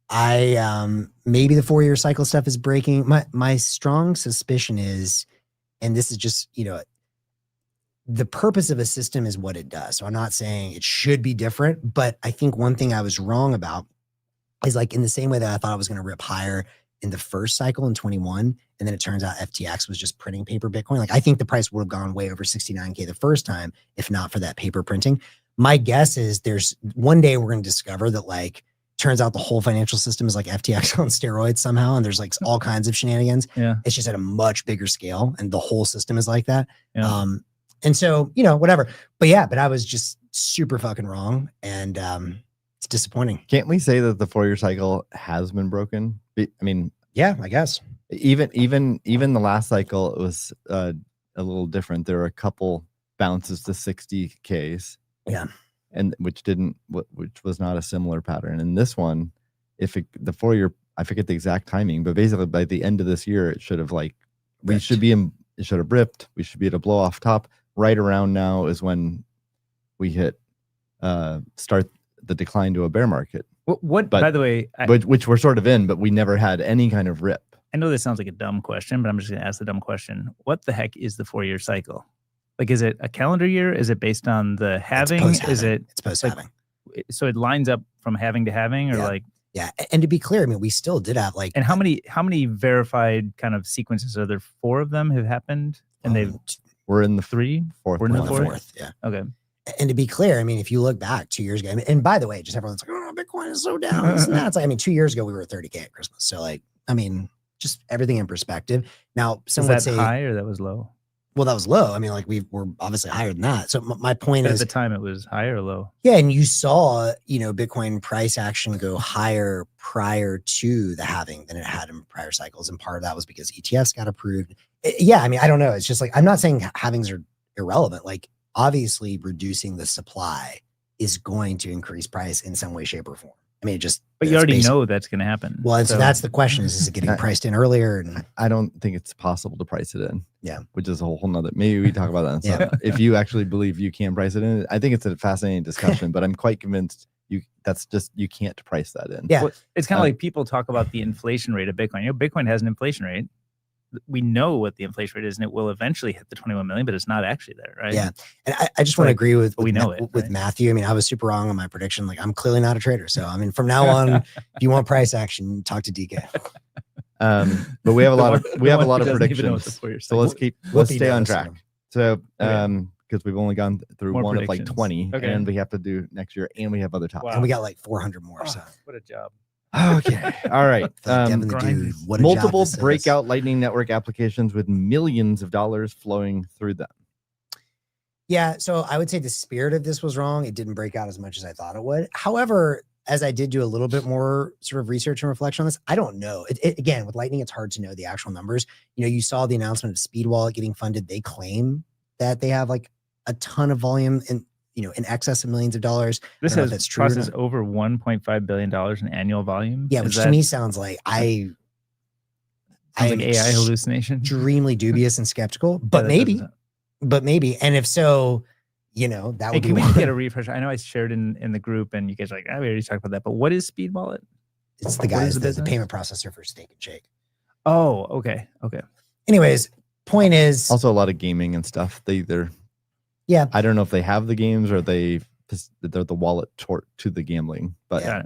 I maybe the 4-year cycle stuff is breaking. My strong suspicion is, and this is just, the purpose of a system is what it does. So I'm not saying it should be different, but I think one thing I was wrong about is, like, in the same way that I thought I was going to rip higher in the first cycle in 21, and then it turns out FTX was just printing paper Bitcoin. Like, I think the price would have gone way over 69K the first time, if not for that paper printing. My guess is there's one day we're going to discover that, like, turns out the whole financial system is like FTX on steroids somehow. And there's like all kinds of shenanigans. Yeah. It's just at a much bigger scale. And the whole system is like that. Yeah. And so, you know, whatever. But yeah, but I was just super fucking wrong. And it's disappointing. Can't we say that the 4-year cycle has been broken? I mean, yeah, I guess. Even the last cycle, it was a little different. There were a couple bounces to 60Ks. Yeah. And which was not a similar pattern. And this one, the 4-year, I forget the exact timing, but basically by the end of this year, it should have it should have ripped. We should be at a blow off top. Right around now is when we start the decline to a bear market. By the way, which we're sort of in, but we never had any kind of rip. I know this sounds like a dumb question, but I'm just going to ask the dumb question. What the heck is the 4-year cycle? Like, is it a calendar year? Is it based on the halving? It's post-halving. So it lines up from halving to halving, or like? Yeah, and to be clear, I mean, we still did have like. And how many verified kind of sequences are there? 4 of them have happened, and we're in the 3, 4th. We're in the fourth. Yeah. Okay. And to be clear, I mean, if you look back 2 years ago, and by the way, just everyone's like, oh, Bitcoin is so down. It's like, I mean, 2 years ago we were at 30K at Christmas. So like, I mean, just everything in perspective. Now, some would say high or that was low. Well, that was low. I mean, like we're obviously higher than that. So my point is, at the time it was higher or low. Yeah, and you saw, you know, Bitcoin price action go higher prior to the halving than it had in prior cycles, and part of that was because ETFs got approved. Yeah, I mean, I don't know. It's just like, I'm not saying halvings are irrelevant. Like, obviously, reducing the supply is going to increase price in some way, shape, or form. I mean, but you already know that's going to happen. Well, and so that's the question: is it getting priced in earlier? And I don't think it's possible to price it in. Yeah, which is a whole nother. Maybe we talk about that. Yeah. If you actually believe you can price it in, I think it's a fascinating discussion. But I'm quite convinced you can't price that in. Yeah, well, it's kind of like people talk about the inflation rate of Bitcoin. You know, Bitcoin has an inflation rate. We know what the inflation rate is, and it will eventually hit the 21 million, but it's not actually there, right? Yeah, and I just want to agree with right? Matthew. I mean, I was super wrong on my prediction. Like, I'm clearly not a trader, so I mean, from now on, if you want price action, talk to DK. But we have a lot of predictions. So let's stay on track. So because we've only gone through one of like 20, and we have to do next year, and we have other topics. Wow. And we got like 400 more. So what a job. Okay. All right. Multiple breakout Lightning Network applications with millions of dollars flowing through them. Yeah. So I would say the spirit of this was wrong. It didn't break out as much as I thought it would. However, as I did do a little bit more sort of research and reflection on this, I don't know. Again, with Lightning, it's hard to know the actual numbers. You know, you saw the announcement of Speed Wallet getting funded. They claim that they have like a ton of volume in excess of millions of dollars. This has processed over $1.5 billion in annual volume. Yeah, which to me sounds like like AI hallucination. Extremely dubious and skeptical, but maybe. And if so, you know, that would be. Can we get a refresh? I know I shared in the group, and you guys are like, we already talked about that. But what is Speed Wallet? It's the guys, the payment processor for Steak and Shake. Oh, okay. Anyways, point is also a lot of gaming and stuff. Yeah, I don't know if they have the games or they're the wallet to the gambling, but yeah.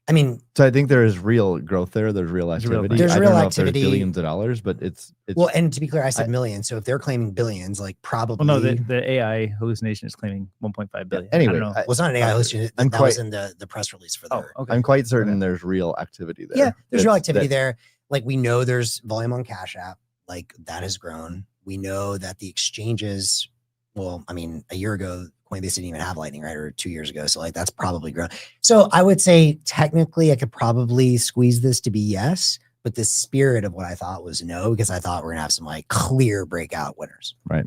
I mean, so I think there is real growth there. There's real activity. There's real activity. There's billions of dollars, but it's well. And to be clear, I said millions. So if they're claiming billions, like probably. Well, no, the AI hallucination is claiming 1.5 billion. Anyway, well, it's not an AI hallucination. That was in the press release for that. Okay. I'm quite certain there's real activity there. Yeah, there's real activity there. Like, we know there's volume on Cash App. Like, that has grown. We know that the exchanges. Well, I mean, a year ago, Coinbase didn't even have Lightning, right? Or 2 years ago. So like, that's probably grown. So I would say technically I could probably squeeze this to be yes, but the spirit of what I thought was no, because I thought we're gonna have some like clear breakout winners. Right.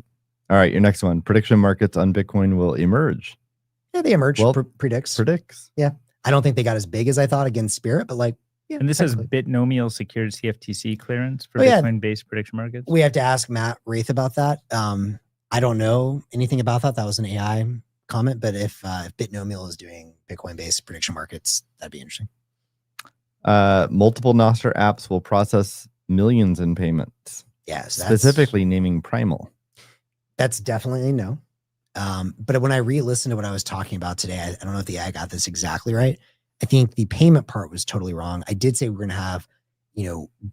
All right. Your next one, prediction markets on Bitcoin will emerge. Yeah, they emerged. Well, predicts. Yeah. I don't think they got as big as I thought against spirit, but like, yeah. And this has Bitnomial secured CFTC clearance for Bitcoin-based prediction markets. We have to ask Matt Wraith about that. I don't know anything about that. That was an AI comment, but if Bitnomial is doing Bitcoin-based prediction markets, that'd be interesting. Multiple Nostr apps will process millions in payments. Yes, specifically naming Primal. That's definitely no. But when I re-listened to what I was talking about today, I don't know if the AI got this exactly right. I think the payment part was totally wrong. I did say we're going to have,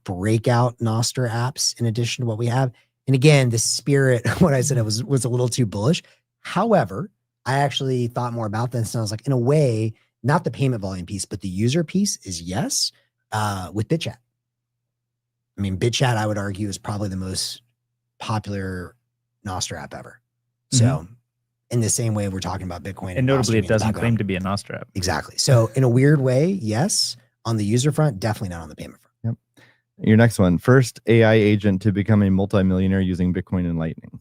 breakout Nostr apps in addition to what we have. And again, the spirit, what I said, was a little too bullish. However, I actually thought more about this, and I was like, in a way, not the payment volume piece, but the user piece is yes, with BitChat. I mean, BitChat, I would argue, is probably the most popular Nostr app ever. So in the same way we're talking about Bitcoin. And notably, it doesn't claim to be a Nostr app. Exactly. So in a weird way, yes. On the user front, definitely not on the payment front. Yep. Your next one, first AI agent to become a multimillionaire using Bitcoin and Lightning.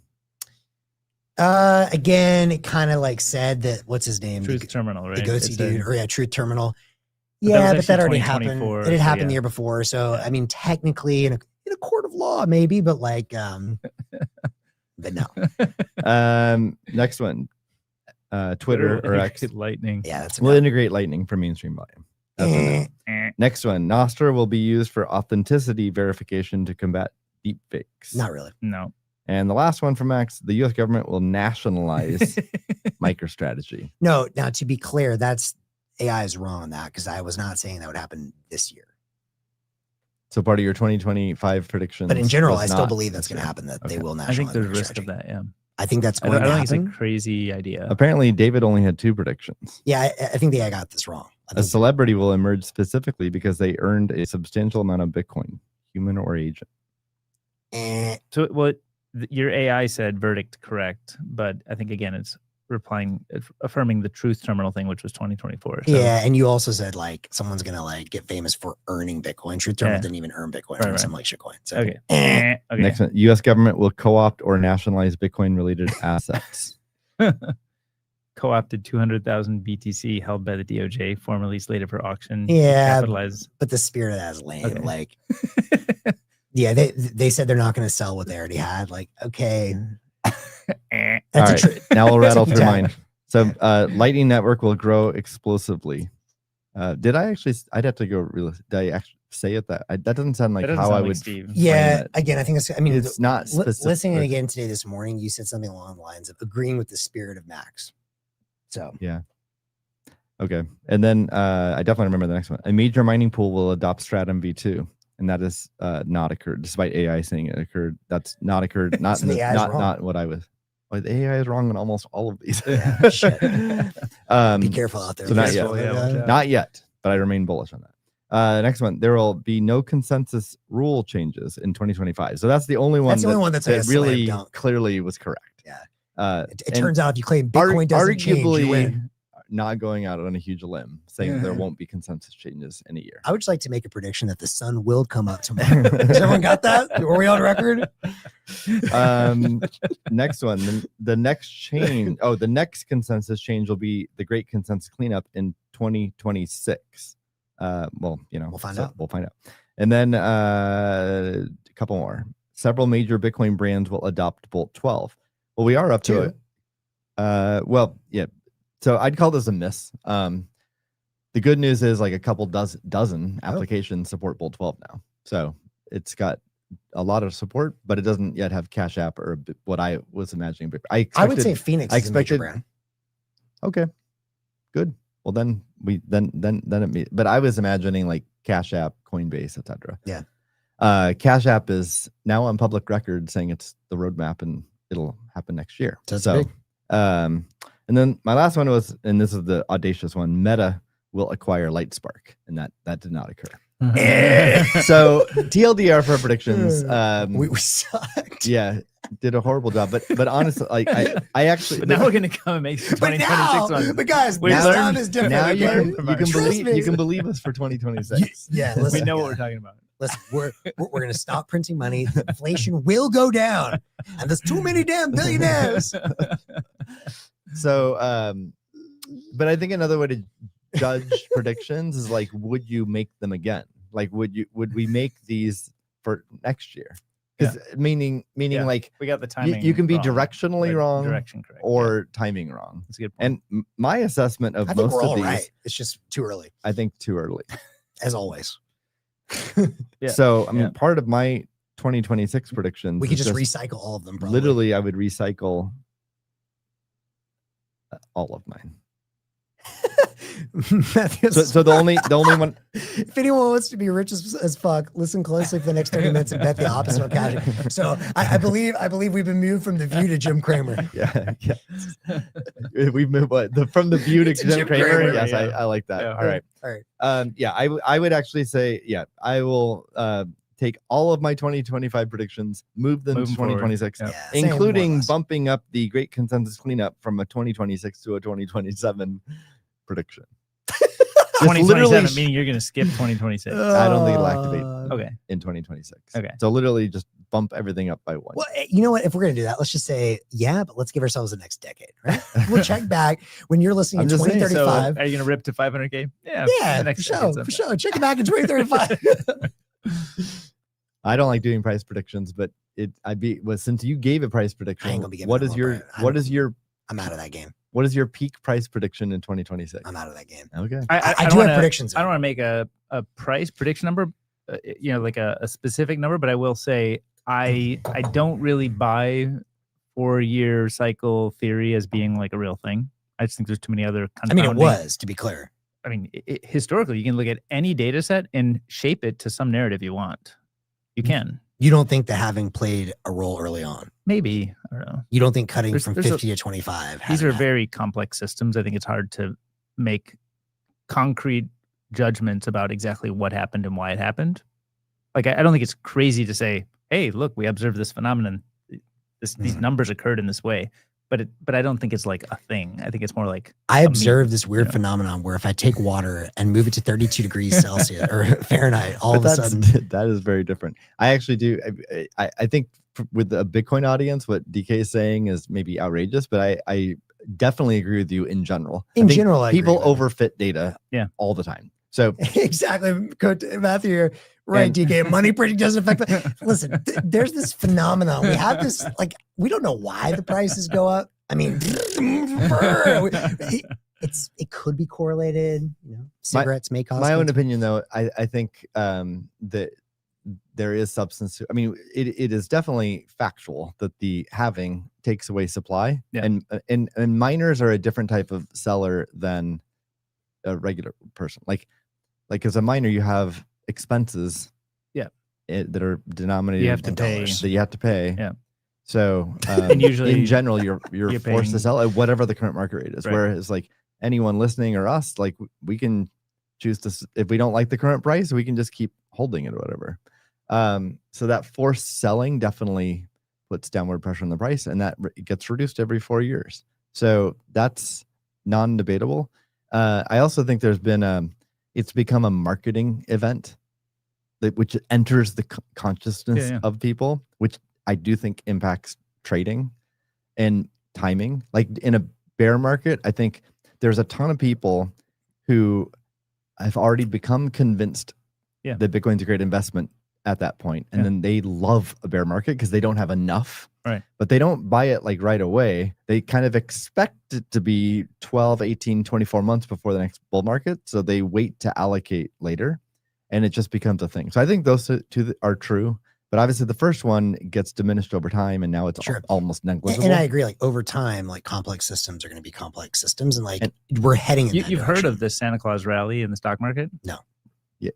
Again, it kind of like said that, what's his name? Truth Terminal, right? The goatsy dude, or yeah, Truth Terminal. But Yeah, but that already happened. It had happened the yeah. year before. So, I mean, technically in a court of law, maybe, but like, but no. Next one, Twitter or X. Lightning. Yeah, that's We'll integrate Lightning for mainstream volume. That's a no. Next one, Nostr will be used for authenticity verification to combat deepfakes. Not really. No. And the last one from Max, the U.S. government will nationalize MicroStrategy. No, now to be clear, that's AI is wrong on that because I was not saying that would happen this year. So part of your 2025 predictions. But in general, I still believe that's going to happen, that they will nationalize. I think there's risk MicroStrategy. of that, yeah. I think that's going to I don't happen. think it's a crazy idea. Apparently, David only had 2 predictions. Yeah, I think the AI got this wrong. A celebrity will emerge specifically because they earned a substantial amount of Bitcoin, human or agent. So what your AI said, verdict correct, but I think again it's affirming the Truth Terminal thing, which was 2024. So. Yeah, and you also said like someone's gonna like get famous for earning Bitcoin. Truth Terminal didn't even earn Bitcoin from some like shitcoin. So okay. Okay. Next one, U.S. government will co-opt or nationalize Bitcoin-related assets. Co-opted 200,000 BTC held by the DOJ, formerly slated for auction. Yeah, capitalized. But the spirit of that is lame. Okay. Like, yeah, they said they're not going to sell what they already had. Like, okay, All right, now we'll rattle through mine. So, Lightning Network will grow explosively. I'd have to go. Did I actually say it that doesn't sound like how I would. Steve. Yeah, again, I think it's. I mean, it's not specific. Listening again today this morning, you said something along the lines of agreeing with the spirit of Max. So yeah. Okay, and then I definitely remember the next one. A major mining pool will adopt Stratum V2, and that is not occurred, despite AI saying it occurred. That's not occurred. Not So not what I was. Well, the AI is wrong in almost all of these. Yeah, shit. Be careful out there. So not yet. Not yet, but I remain bullish on that. Next one, there will be no consensus rule changes in 2025. So that's the only one. That really clearly was correct. Yeah. It turns out if you claim Bitcoin doesn't change, you win. Not going out on a huge limb, saying there won't be consensus changes in a year. I would just like to make a prediction that the sun will come up tomorrow. Has everyone got that? Were we on record? Next one, the next change. Oh, the next consensus change will be the Great Consensus Cleanup in 2026. Well, we'll find out. We'll find out. And then a couple more. Several major Bitcoin brands will adopt Bolt 12. Well, we are up to it. Well, yeah. So I'd call this a miss. The good news is like a couple dozen applications support Bolt 12 now. So it's got a lot of support, but it doesn't yet have Cash App or what I was imagining. I would say Phoenix is a major brand. Okay, good. Well, then but I was imagining like Cash App, Coinbase, etc. Yeah. Cash App is now on public record saying it's the roadmap and it'll happen next year. So big. And then my last one was, and this is the audacious one, Meta will acquire Lightspark, and that did not occur. So TLDR for predictions. We sucked. Yeah, did a horrible job. But honestly, like I actually. But now we're gonna come and make the 2026 one. But guys, this time is different. Now you can believe us for 2026. Yeah, we know what we're talking about. Listen, we're going to stop printing money. Inflation will go down, and there's too many damn billionaires. So, but I think another way to judge predictions is like, would you make them again? Like, would we make these for next year? Because meaning like we got the timing. You can be wrong, directionally wrong, direction correct, or timing wrong. That's a good point. And my assessment of I think most we're of all these, right. It's just too early. I think too early, as always. So I mean, part of my 2026 predictions, we could just recycle all of them. Probably. Literally, I would recycle all of mine. So the only one. If anyone wants to be rich as fuck, listen closely for the next 30 minutes and bet the opposite of cashing. So I believe we've been moved from The View to Jim Cramer. Yeah. We've moved from The View to Jim Cramer. Yes, yeah. I like that. Yeah. All right. Yeah, I would actually say, I will take all of my 2025 predictions, move them to 2026, including bumping up the Great Consensus Cleanup from a 2026 to a 2027 prediction. 2027, meaning you're going to skip 2026. I don't think it'll activate in 2026. Okay. So literally just bump everything up by one. Well, you know what? If we're going to do that, let's just say, but let's give ourselves the next decade, right? We'll check back when you're listening in 2035. So are you going to rip to 500K? Yeah, for sure. Check it back in 2035. I don't like doing price predictions, but since you gave a price prediction, I'm out of that game. What is your peak price prediction in 2026? I'm out of that game. Okay. I do have predictions. I don't want to make a price prediction number, like a specific number, but I will say I don't really buy 4-year cycle theory as being like a real thing. I just think there's too many other it was, to be clear. I mean, historically, you can look at any data set and shape it to some narrative you want. You can. You don't think that having played a role early on? Maybe. I don't know. You don't think cutting from 50 to 25? These are very complex systems. I think it's hard to make concrete judgments about exactly what happened and why it happened. Like, I don't think it's crazy to say, hey, look, we observed this phenomenon. These numbers occurred in this way. But I don't think it's like a thing. I think it's more like I observed this weird phenomenon where if I take water and move it to 32 degrees Celsius or Fahrenheit, all of a sudden that is very different. I actually do. I think with the Bitcoin audience, what DK is saying is maybe outrageous, but I definitely agree with you in general. In general, people overfit data all the time. So exactly, Coach Matthew here. Right, DK. Money printing doesn't affect that. Listen, there's this phenomenon. We have this, we don't know why the prices go up. I mean, it could be correlated. Cigarettes may cause. My own opinion, though, I think that there is substance to. I mean, it is definitely factual that the halving takes away supply, and miners are a different type of seller than a regular person. Like as a miner, you have expenses that are denominated you have to pay dollars that you have to pay. So and usually in general you're forced to sell at whatever the current market rate is. Whereas like anyone listening or us, like we can choose to, if we don't like the current price, we can just keep holding it or whatever. So that forced selling definitely puts downward pressure on the price, and that gets reduced every 4 years. So that's non-debatable. I also think there's been it's become a marketing event which enters the consciousness of people, which I do think impacts trading and timing. Like in a bear market, I think there's a ton of people who have already become convinced that Bitcoin's a great investment at that point. And then they love a bear market because they don't have enough, but they don't buy it like right away. They kind of expect it to be 12, 18, 24 months before the next bull market. So they wait to allocate later, and it just becomes a thing. So I think those two are true, but obviously the first one gets diminished over time, and now it's almost negligible. And I agree, like over time, like complex systems are going to be complex systems, and we're heading in that You've heard of the Santa Claus rally in the stock market? No. Yeah.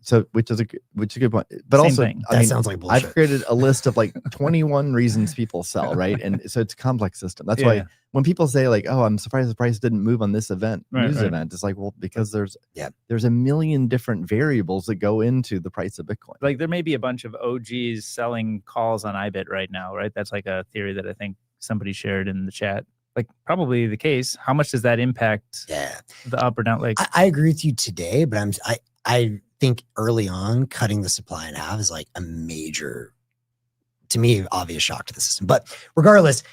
So which is a good point, but Same also thing. I mean, sounds like bullshit. I've created a list of like 21 reasons people sell, right? And so it's a complex system. That's why when people say like, "Oh, I'm surprised the price didn't move on this event, event," it's like, well, because there's a million different variables that go into the price of Bitcoin. Like there may be a bunch of OGs selling calls on IBIT right now, right? That's like a theory that I think somebody shared in the chat. Like probably the case. How much does that impact the up or down? Like I agree with you today, but I think early on cutting the supply in half is like a major, to me, obvious shock to the system. But regardless,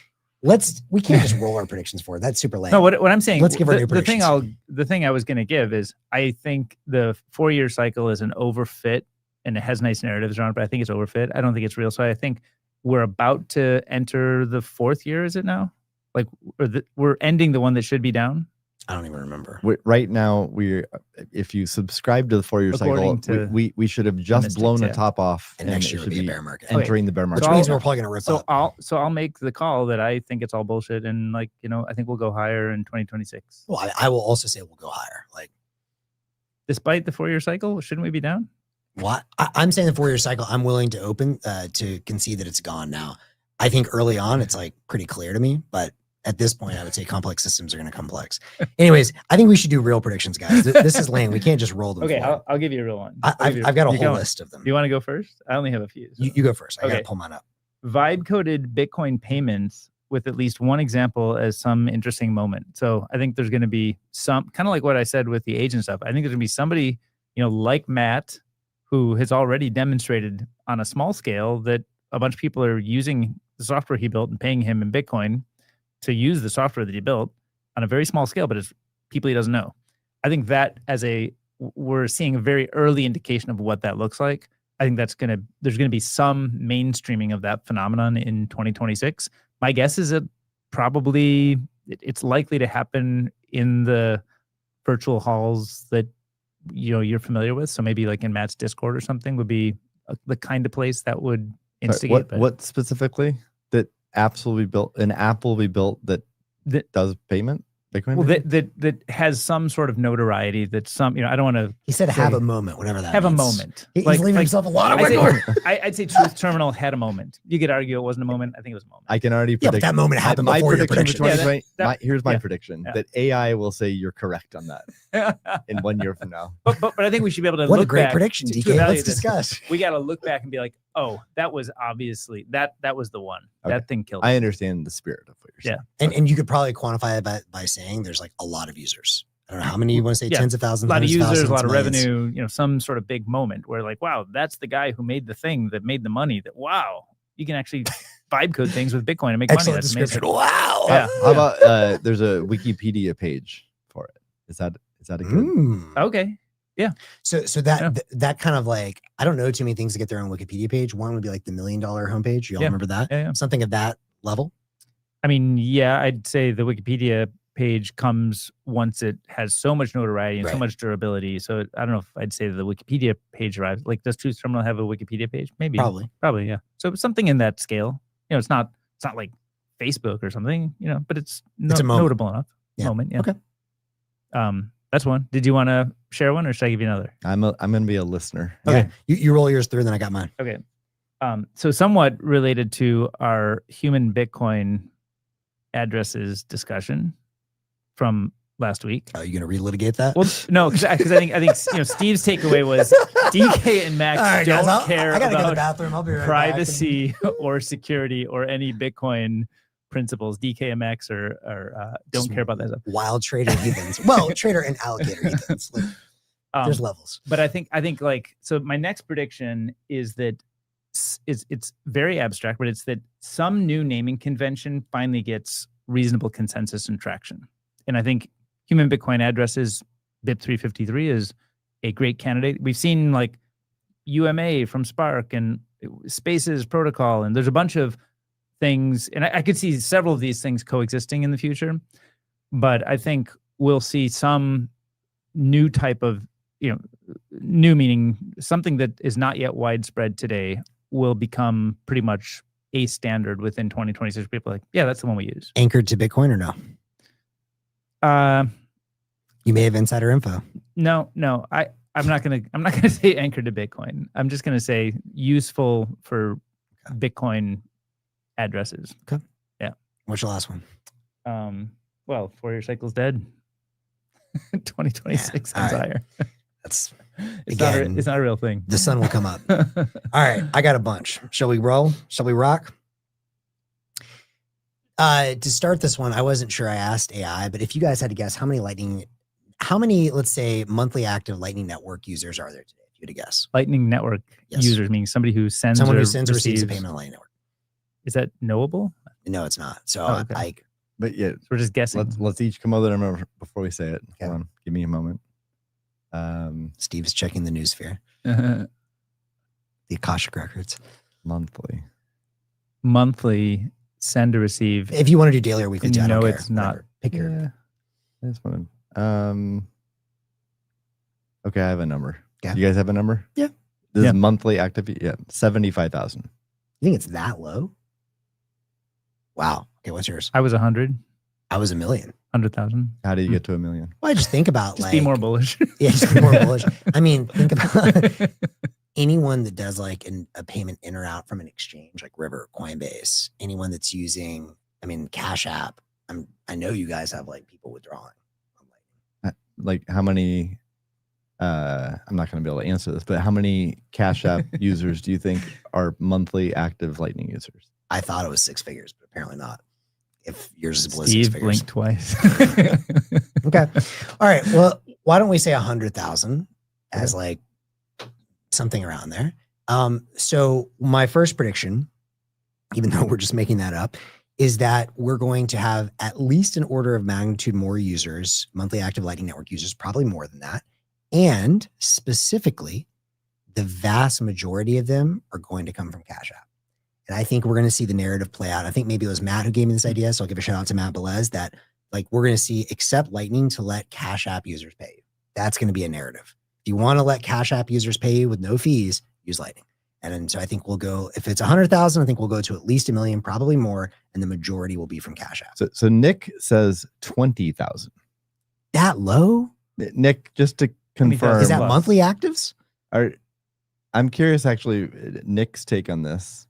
we can't just roll our predictions forward. That's super lame. No, what I'm saying, let's give our new predictions. The thing I was going to give is I think the 4-year cycle is an overfit, and it has nice narratives around it, but I think it's overfit. I don't think it's real. So I think we're about to enter the 4th year. Is it now? Like we're ending the one that should be down. I don't even remember. Right now, if you subscribe to the 4-year cycle, we should have just blown the top off, and next year will be a bear market. Entering the bear market, which means we're probably going to rip up. So I'll make the call that I think it's all bullshit, and I think we'll go higher in 2026. Well, I will also say we'll go higher. Like, despite the 4-year cycle, shouldn't we be down? What I'm saying, the 4-year cycle, I'm willing to open to concede that it's gone now. I think early on it's like pretty clear to me, but at this point, I would say complex systems are going to complex. Anyways, I think we should do real predictions, guys. This is lame. We can't just roll them. Okay, I'll give you a real one. I've got a whole list of them. Do you want to go first? I only have a few. So. You go first. I got to pull mine up. Vibe-coded Bitcoin payments with at least one example as some interesting moment. So I think there's going to be some, kind of like what I said with the agent stuff. I think there's going to be somebody, like Matt, who has already demonstrated on a small scale that a bunch of people are using the software he built and paying him in Bitcoin to use the software that he built on a very small scale, but it's people he doesn't know. I think that we're seeing a very early indication of what that looks like. I think there's going to be some mainstreaming of that phenomenon in 2026. My guess is that probably it's likely to happen in the virtual halls that, you're familiar with. So maybe like in Matt's Discord or something would be the kind of place that would instigate. What specifically? An app will be built that does payment, Bitcoin. Well, that has some sort of notoriety. That I don't want to. He said have a moment, whatever that. Have means. A moment. He's leaving himself a lot of wiggle. I'd say Truth Terminal had a moment. You could argue it wasn't a moment. I think it was a moment. I can already predict. But that moment happened before your prediction. Here's my prediction: that AI will say you're correct on that in 1 year from now. But I think we should be able to. What look a great back prediction, DK. Let's discuss. We got to look back and be like, oh, that was obviously that was the one. Okay. That thing killed. I understand the spirit of what you're saying. Yeah, and you could probably quantify it by saying there's like a lot of users. I don't know how many you want to say, tens of thousands, a lot of users, a lot of revenue, some sort of big moment where like, wow, that's the guy who made the thing that made the money. That wow, you can actually vibe code things with Bitcoin and make money. That's description. Amazing. Wow. Yeah. How about there's a Wikipedia page for it? Is that a good? Okay. Yeah. So that kind of like, I don't know too many things to get their own Wikipedia page. One would be like the $1 million homepage. You all remember that? Yeah. Something of that level. I mean, yeah, I'd say the Wikipedia page comes once it has so much notoriety and so much durability. So I don't know if I'd say the Wikipedia page arrives. Like, does Truth Terminal have a Wikipedia page? Maybe. Probably, yeah. So something in that scale. It's not like Facebook or something, but it's a notable enough moment. Yeah. Okay. That's one. Did you want to share one, or should I give you another? I'm going to be a listener. Okay. You roll yours through, then I got mine. Okay. So somewhat related to our human Bitcoin addresses discussion from last week. Are you going to relitigate that? Well, no, because I think Steve's takeaway was DK and Max don't care about go to the bathroom. I'll be right privacy or security or any Bitcoin principles. DK and Max don't care about that stuff. Wild trader heathens. Well, trader and alligator heathens. There's levels. But I think so my next prediction is that it's very abstract, but it's that some new naming convention finally gets reasonable consensus and traction. And I think human Bitcoin addresses, BIP353 is a great candidate. We've seen like UMA from Spark and Spaces protocol, and there's a bunch of things, and I could see several of these things coexisting in the future. But I think we'll see some new type of, new meaning something that is not yet widespread today will become pretty much a standard within 2026. People are like, yeah, that's the one we use. Anchored to Bitcoin or no? You may have insider info. No, I'm not gonna say anchored to Bitcoin. I'm just gonna say useful for Bitcoin addresses. Okay. Yeah. What's your last one? Well, 4-year cycle's dead. 2026 sounds higher. That's it's not a real thing. The sun will come up. All right, I got a bunch. Shall we roll? Shall we rock? To start this one, I wasn't sure I asked AI, but if you guys had to guess how many, let's say, monthly active Lightning Network users are there today? If you had to guess. Lightning Network users meaning somebody who sends or receives receives a payment on Lightning Network. Is that knowable? No, it's not. So okay. But yeah, so we're just guessing. Let's each come up with a number before we say it. Okay. Hold on, give me a moment. Steve's checking the news sphere. The Akashic Records. Monthly send or receive. If you want to do daily or weekly data, no, it's not. Pick your. I just want to Okay, I have a number. Yeah. You guys have a number? Yeah. This is monthly active. Yeah, 75,000. You think it's that low? Wow. Okay, what's yours? I was 100. I was 1 million. 100,000. How do you get to 1 million? Well, I just think about Just be more bullish. Yeah, just be more bullish. I mean, think about anyone that does like a payment in or out from an exchange like River, Coinbase, anyone that's using, Cash App. I know you guys have like people withdrawing. Like how many, I'm not going to be able to answer this, but how many Cash App users do you think are monthly active Lightning users? I thought it was 6 figures, but apparently not. If yours is below 6 Steve figures. blinked twice. Okay. All right. Well, why don't we say 100,000 as like something around there? So my first prediction, even though we're just making that up, is that we're going to have at least an order of magnitude more users, monthly active Lightning Network users, probably more than that. And specifically, the vast majority of them are going to come from Cash App. And I think we're going to see the narrative play out. I think maybe it was Matt who gave me this idea. So I'll give a shout out to Matt Belez that like we're going to see accept Lightning to let Cash App users pay you. That's going to be a narrative. If you want to let Cash App users pay you with no fees, use Lightning. And then, so I think we'll go, if it's 100,000, I think we'll go to at least 1 million, probably more. And the majority will be from Cash App. So Nick says 20,000. That low? Nick, just to confirm. Is that monthly actives? I'm curious, actually, Nick's take on this.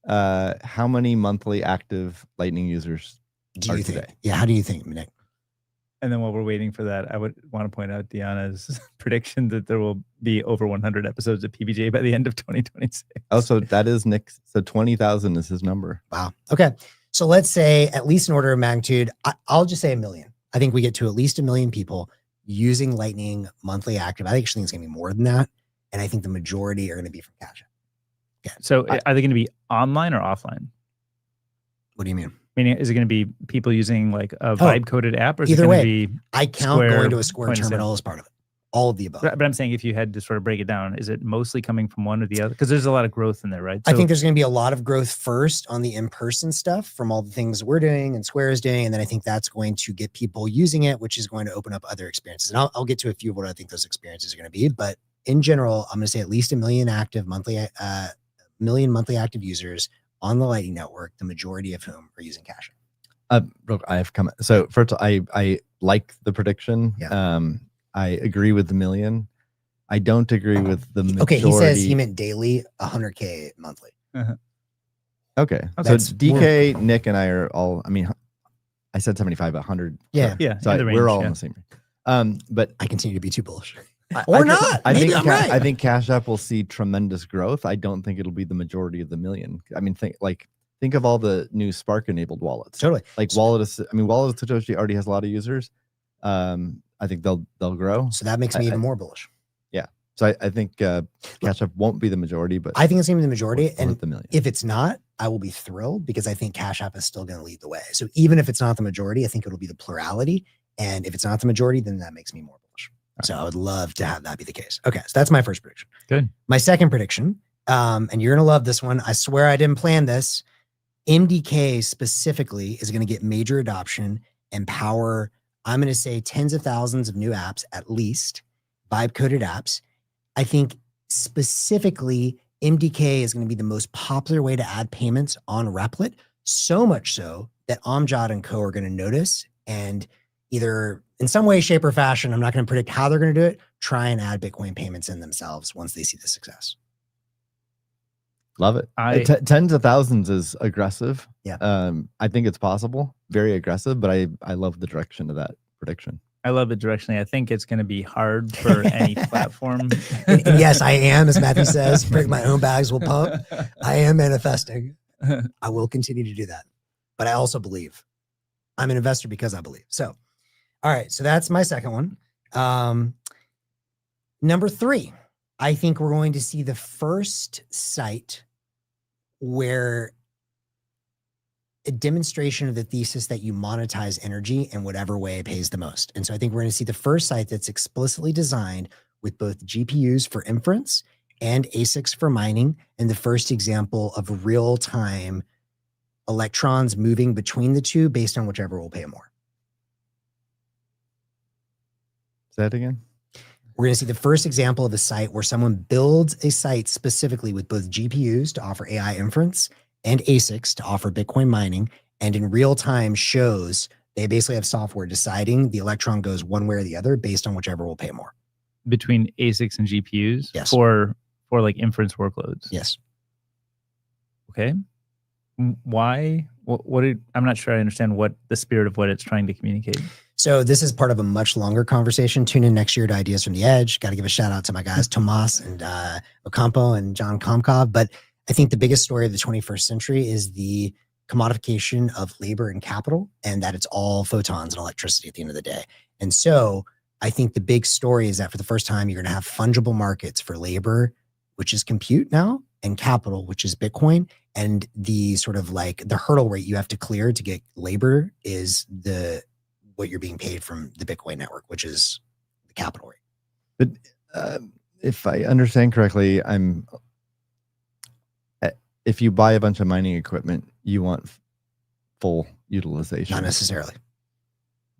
How many monthly active Lightning users do you think today? Yeah, how do you think, Nick? And then while we're waiting for that, I would want to point out Deanna's prediction that there will be over 100 episodes of PBJ by the end of 2026. Oh, so that is Nick's. So 20,000 is his number. Wow. Okay. So let's say at least an order of magnitude. I'll just say 1 million. I think we get to at least 1 million people using Lightning monthly active. I actually think it's going to be more than that. And I think the majority are going to be from Cash App. Okay. So are they going to be online or offline? What do you mean? Meaning, is it going to be people using like a vibe coded app, or is either it going way, to be I count going to a Square terminal as part of it. All of the above. But I'm saying if you had to sort of break it down, is it mostly coming from one or the other? Because there's a lot of growth in there, right? I think there's going to be a lot of growth first on the in-person stuff from all the things we're doing and Square is doing. And then I think that's going to get people using it, which is going to open up other experiences. And I'll get to a few of what I think those experiences are going to be. But in general, I'm going to say at least 1 million active monthly, monthly active users on the Lightning Network, the majority of whom are using Cash App. I have come. So first, I like the prediction. Yeah. I agree with the 1 million. I don't agree with the majority. Okay, he says he meant daily, 100K monthly. Uh-huh. Okay, so DK, Nick, and I are all. I mean, I said 75, 100. Yeah, yeah. So we're all on the same. But I continue to be too bullish. Or not. I think I'm right. I think Cash App will see tremendous growth. I don't think it'll be the majority of the 1 million. I mean, think of all the new Spark enabled wallets. Totally. Like Wallet of Satoshi already has a lot of users. I think they'll grow. So that makes me even more bullish. Yeah. So I think Cash App won't be the majority, but I think it's going to be the majority. And the 1 million. If it's not, I will be thrilled because I think Cash App is still going to lead the way. So even if it's not the majority, I think it'll be the plurality. And if it's not the majority, then that makes me more bullish. So I would love to have that be the case. Okay. So that's my first prediction. Good. My second prediction, and you're going to love this one. I swear I didn't plan this. MDK specifically is going to get major adoption and power. I'm going to say tens of thousands of new apps, at least vibe coded apps. I think specifically MDK is going to be the most popular way to add payments on Replit. So much so that Amjad and co are going to notice and either in some way, shape, or fashion, I'm not going to predict how they're going to do it, try and add Bitcoin payments in themselves once they see the success. Love it. Tens of thousands is aggressive. Yeah. I think it's possible. Very aggressive, but I love the direction of that prediction. I love it directionally. I think it's going to be hard for any platform. And yes, I am, as Matthew says, break my own bags will pump. I am manifesting. I will continue to do that. But I also believe. I'm an investor because I believe. So, all right. So that's my second one. Number 3. I think we're going to see the first site where a demonstration of the thesis that you monetize energy in whatever way it pays the most. And so I think we're going to see the first site that's explicitly designed with both GPUs for inference and ASICs for mining, and the first example of real-time electrons moving between the two based on whichever will pay more. Say that again. We're going to see the first example of a site where someone builds a site specifically with both GPUs to offer AI inference and ASICs to offer Bitcoin mining, and in real time shows they basically have software deciding the electron goes one way or the other based on whichever will pay more. Between ASICs and GPUs? Yes. For like inference workloads? Yes. Okay. Why? I'm not sure I understand what the spirit of what it's trying to communicate. So this is part of a much longer conversation. Tune in next year to Ideas from the Edge. Got to give a shout out to my guys, Tomas and Ocampo and John Komkov. But I think the biggest story of the 21st century is the commodification of labor and capital, and that it's all photons and electricity at the end of the day. And so I think the big story is that for the first time, you're going to have fungible markets for labor, which is compute now, and capital, which is Bitcoin. And the sort of like the hurdle rate you have to clear to get labor is what you're being paid from the Bitcoin network, which is the capital rate. But if I understand correctly, if you buy a bunch of mining equipment, you want full utilization. Not necessarily.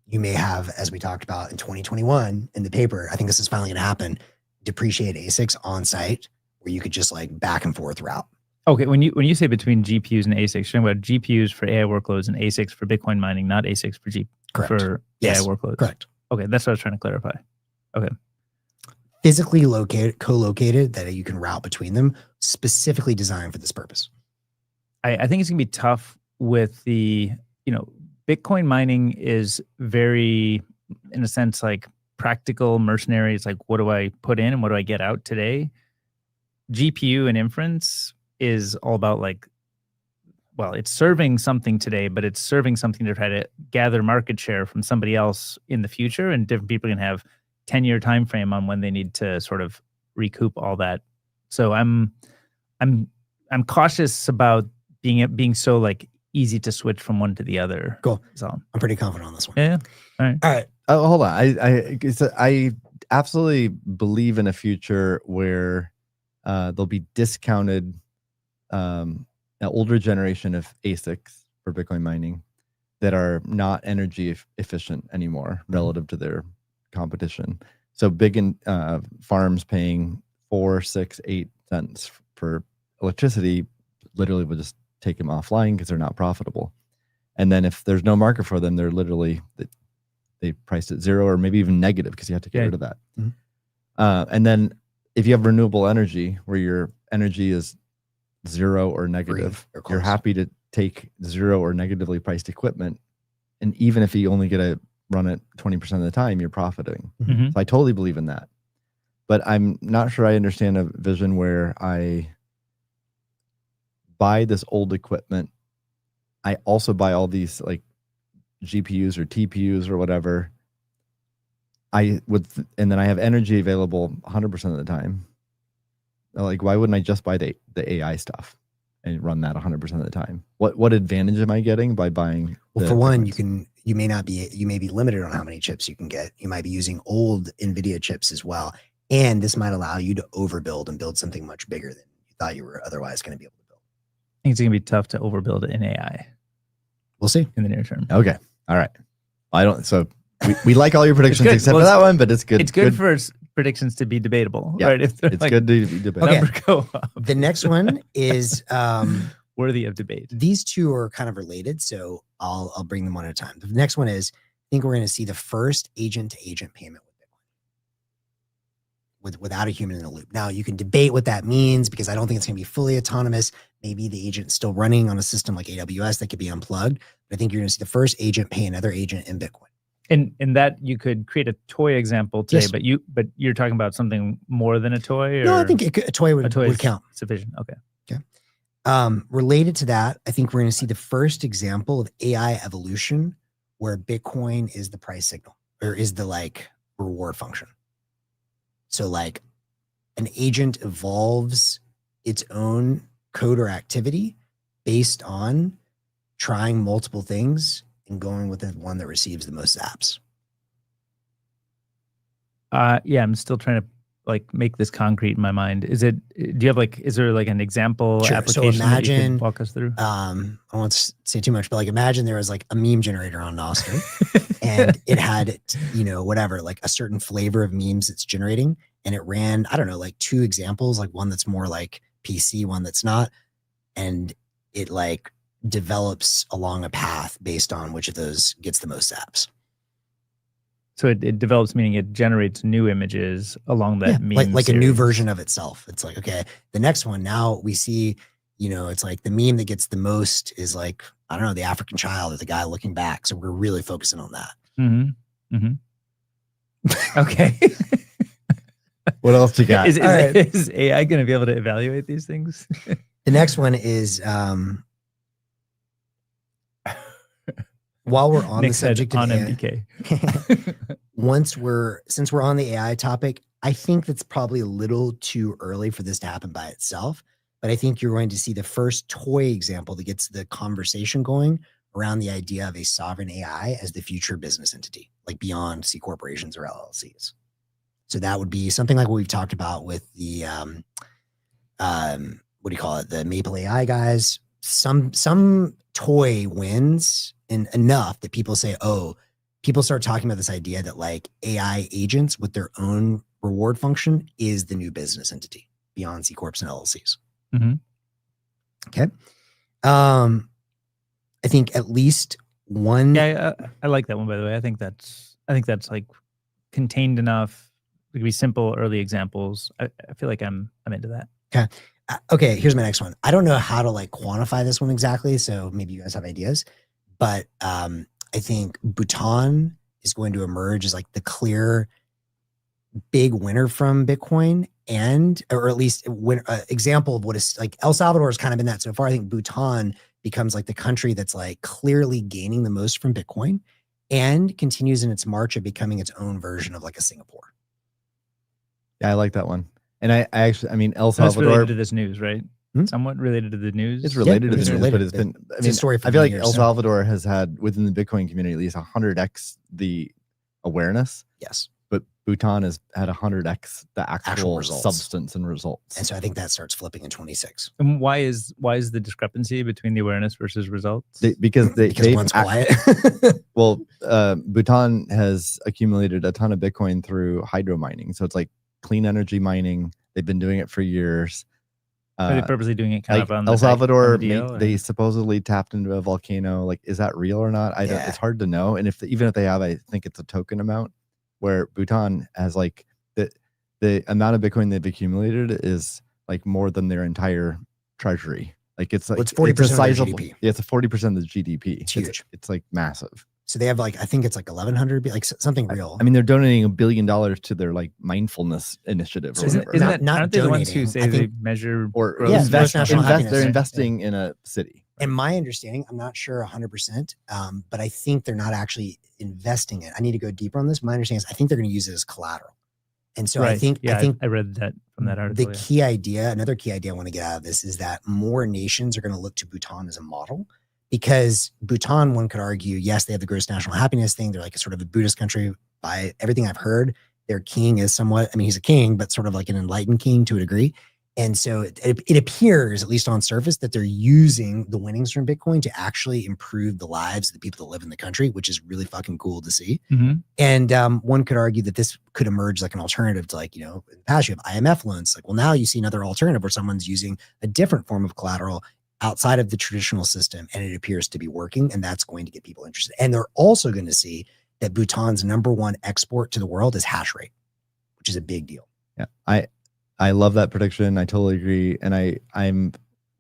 You may have, as we talked about in 2021 in the paper, I think this is finally going to happen, depreciate ASICs on site where you could just like back and forth route. Okay, when you say between GPUs and ASICs, you're talking about GPUs for AI workloads and ASICs for Bitcoin mining, not ASICs for AI workloads. Correct. Okay, that's what I was trying to clarify. Okay. Physically co-located that you can route between them, specifically designed for this purpose. I think it's gonna be tough with Bitcoin mining is very, in a sense, like practical mercenary. It's like, what do I put in and what do I get out today? GPU and inference is all about like, well, it's serving something today, but it's serving something to try to gather market share from somebody else in the future, and different people can have 10-year time frame on when they need to sort of recoup all that. So I'm cautious about being so like easy to switch from one to the other. Cool. So I'm pretty confident on this one. Yeah. All right. Oh, hold on. I absolutely believe in a future where there'll be discounted an older generation of ASICs for Bitcoin mining that are not energy efficient anymore relative to their competition. So big farms paying 4, 6, 8 cents for electricity literally will just take them offline because they're not profitable. And then if there's no market for them, they're literally they priced at zero or maybe even negative because you have to get rid of that. Mm-hmm. And then if you have renewable energy where your energy is zero or negative, you're happy to take zero or negatively priced equipment. And even if you only get to run it 20% of the time, you're profiting. Mm-hmm. So I totally believe in that. But I'm not sure I understand a vision where I buy this old equipment. I also buy all these like GPUs or TPUs or whatever. And then I have energy available 100% of the time. Like, why wouldn't I just buy the AI stuff and run that 100% of the time? What advantage am I getting by buying? Well, for one, you may be limited on how many chips you can get. You might be using old NVIDIA chips as well. And this might allow you to overbuild and build something much bigger than you thought you were otherwise going to be able to build. I think it's going to be tough to overbuild in AI. We'll see in the near term. Okay. All right. So we like all your predictions except for that one, but it's good. It's good for predictions to be debatable. Yeah, right? It's good to be debatable. Okay. Number go up. The next one is worthy of debate. These two are kind of related, so I'll bring them one at a time. The next one is, I think we're going to see the first agent-to-agent payment with Bitcoin, without a human in the loop. Now, you can debate what that means because I don't think it's going to be fully autonomous. Maybe the agent's still running on a system like AWS that could be unplugged. But I think you're going to see the first agent pay another agent in Bitcoin. And that you could create a toy example today, yes. but you're talking about something more than a toy? Or? No, I think a toy would count. Sufficient. Okay. Related to that, I think we're going to see the first example of AI evolution where Bitcoin is the price signal or is the like reward function. So like an agent evolves its own code or activity based on trying multiple things and going with the one that receives the most apps. Yeah, I'm still trying to like make this concrete in my mind. Is there like an example application so imagine, that you can walk us through? I won't say too much, but like imagine there was like a meme generator on Nostr and it had, you know, whatever, like a certain flavor of memes it's generating. And it ran, I don't know, like 2 examples, like one that's more like PC, one that's not. And it like develops along a path based on which of those gets the most apps. So it develops, meaning it generates new images along that meme like a new series. version of itself. It's like, okay, the next one, now we see, you know, it's like the meme that gets the most is like, I don't know, the African child or the guy looking back. So we're really focusing on that. Mm-hmm. Mm-hmm. Okay. What else you got? Is AI going to be able to evaluate these things? The next one is while we're on Nick the subject on of AI, MDK. since we're on the AI topic, I think that's probably a little too early for this to happen by itself. But I think you're going to see the first toy example that gets the conversation going around the idea of a sovereign AI as the future business entity, like beyond C corporations or LLCs. So that would be something like what we've talked about with the what do you call it? The Maple AI guys. Some toy wins enough that people say, oh, people start talking about this idea that like AI agents with their own reward function is the new business entity beyond C corps and LLCs. Mm-hmm. Okay. I think at least one. Yeah, I like that one, by the way. I think that's like contained enough. It could be simple early examples. I feel like I'm into that. Okay. Okay, here's my next one. I don't know how to like quantify this one exactly, so maybe you guys have ideas. But I think Bhutan is going to emerge as like the clear big winner from Bitcoin, or at least example of what is like El Salvador has kind of been that so far. I think Bhutan becomes like the country that's like clearly gaining the most from Bitcoin and continues in its march of becoming its own version of like a Singapore. Yeah, I like that one. And I mean, El Salvador. That's related to this news, right? Somewhat related to the news. It's related to the news, related, but it's been, I mean, a story for I feel like years, El Salvador has had within the Bitcoin community at least 100x the awareness. Yes. But Bhutan has had 100x the actual results. Substance and results. And so I think that starts flipping in 26. And why is the discrepancy between the awareness versus results? Because one's quiet. Well, Bhutan has accumulated a ton of Bitcoin through hydro mining. So it's like clean energy mining. They've been doing it for years. Are they purposely doing it kind like of on El Salvador? they supposedly tapped into a volcano. Like, is that real or not? I don't. It's hard to know. And even if they have, I think it's a token amount. Where Bhutan has like the amount of Bitcoin they've accumulated is like more than their entire treasury. Like it's like it's 40% of the GDP. Yeah, it's a 40% of the GDP. It's huge. It's like massive. So they have like, I think it's like 1,100, like something real. I mean, they're donating $1 billion to their like mindfulness initiative. So or isn't that, not aren't they the ones donating, who say they measure or gross national happiness, they're right? investing in a city. In my understanding, I'm not sure 100%, but I think they're not actually investing it. I need to go deeper on this. My understanding is I think they're going to use it as collateral. And so right. I think I read that from that article. The key idea, another key idea I want to get out of this is that more nations are going to look to Bhutan as a model, because Bhutan, one could argue, yes, they have the gross national happiness thing. They're like a sort of a Buddhist country. By everything I've heard, their king is somewhat, I mean, he's a king, but sort of like an enlightened king to a degree. And so it appears, at least on surface, that they're using the winnings from Bitcoin to actually improve the lives of the people that live in the country, which is really fucking cool to see. Mm-hmm. And one could argue that this could emerge like an alternative to, like, you know, in the past you have IMF loans. Like, well, now you see another alternative where someone's using a different form of collateral outside of the traditional system, and it appears to be working, and that's going to get people interested. And they're also going to see that Bhutan's #1 export to the world is hash rate, which is a big deal. Yeah, I love that prediction. I totally agree. And I'm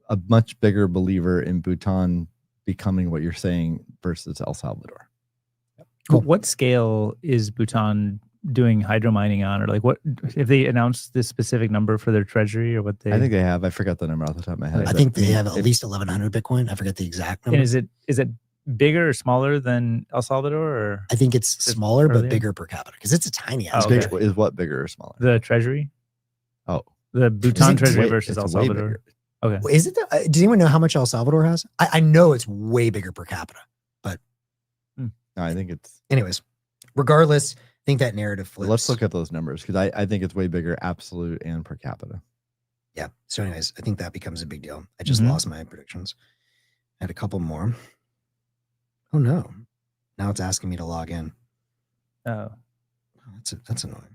a much bigger believer in Bhutan becoming what you're saying versus El Salvador. Cool. What scale is Bhutan doing hydro mining on? Or like, what if they announced this specific number for their treasury, or what they? I think they have. I forgot the number off the top of my head. I think they have at least 1,100 Bitcoin. I forget the exact number. And is it bigger or smaller than El Salvador? Or I think it's smaller but bigger per capita, because it's a tiny ass country. Is what bigger or smaller? The treasury? Oh, the Bhutan treasury versus El Salvador. Okay. Well, is it? Does anyone know how much El Salvador has? I know it's way bigger per capita, but no, I think it's. Anyways, regardless, I think that narrative flips. Let's look at those numbers, because I think it's way bigger absolute and per capita. Yeah. So anyways, I think that becomes a big deal. I just lost my predictions. I had a couple more. Oh no. Now it's asking me to log in. Oh, That's annoying.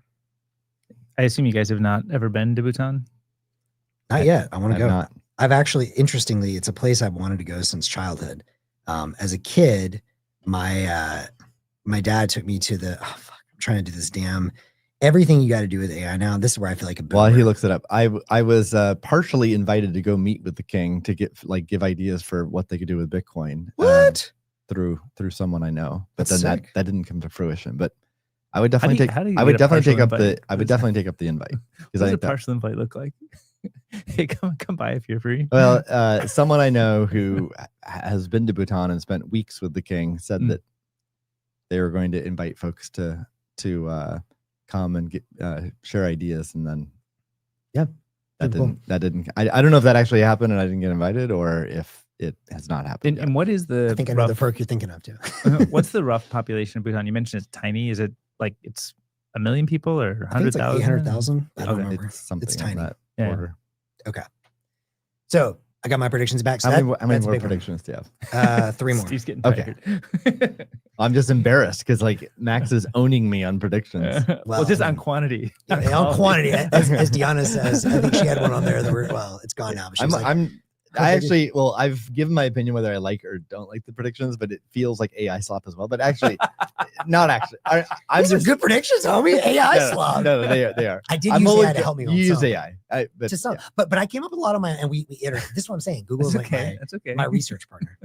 I assume you guys have not ever been to Bhutan. Not yet. I want to go. Not. I've actually, interestingly, it's a place I've wanted to go since childhood. As a kid, my dad took me to the. I'm trying to do this damn. Everything you got to do with AI now. This is where I feel like a boomer. While he looks it up, I was partially invited to go meet with the king to give ideas for what they could do with Bitcoin. What? Through someone I know, but That's then sick. that didn't come to fruition. But I would definitely take. how do you I would get a definitely take up partial the. invite? I would definitely take up the invite because What I does a think that. partial invite look like? Hey, come by if you're free. Well, someone I know who has been to Bhutan and spent weeks with the king said that they were going to invite folks to come and share ideas, and then that didn't. I don't know if that actually happened and I didn't get invited, or if it has not happened. And what is the? I think I know the perk you're thinking of too. What's the rough population of Bhutan? You mentioned it's tiny. Is it like it's 1 million people or 100,000? 800,000. I don't Okay. remember. It's something It's in tiny. that Yeah. order. Okay. So I got my predictions back. So How many that's a more big one. predictions do you have? 3 more. Steve's getting Okay. tired. I'm just embarrassed because like Max is owning me on predictions. Well, just Well, on quantity. On quantity, as Deanna says. I think she had one on there that were, well, it's gone now. But she was like, I've given my opinion whether I like or don't like the predictions, but it feels like AI slop as well. But actually, not actually. I'm these are good predictions, homie. AI slop. No, they are. I did use AI to help me. You on use some. AI, but To some, yeah. but I came up with a lot of my, and we iterated. This is what I'm saying. Google's That's like okay. That's okay. my research partner.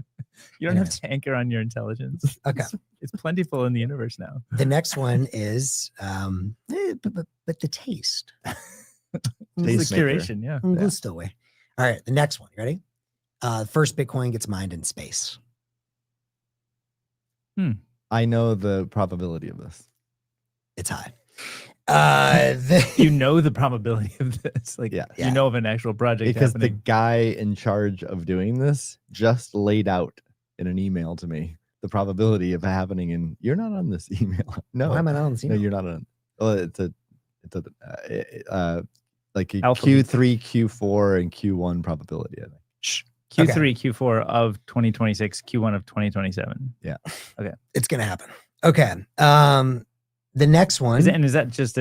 You don't have to anchor on your intelligence. Okay. It's plentiful in the universe now. The next one is, but the taste. It's the Tastemaker. curation, yeah. Gusto away. All right, the next one. You ready? First Bitcoin gets mined in space. I know the probability of this. It's high. You know the probability of this. Like, Yeah. you know of an actual project Because happening. the guy in charge of doing this just laid out in an email to me the probability of happening. And you're not on this email. No, Why am I not on this no, email? you're not on. Well, it's a like a Alpha Q3, Q4, and Q1 probability. I think. Q3, Q4 of 2026, Q1 of 2027. Yeah. Okay. It's gonna happen. Okay. The next one Is that just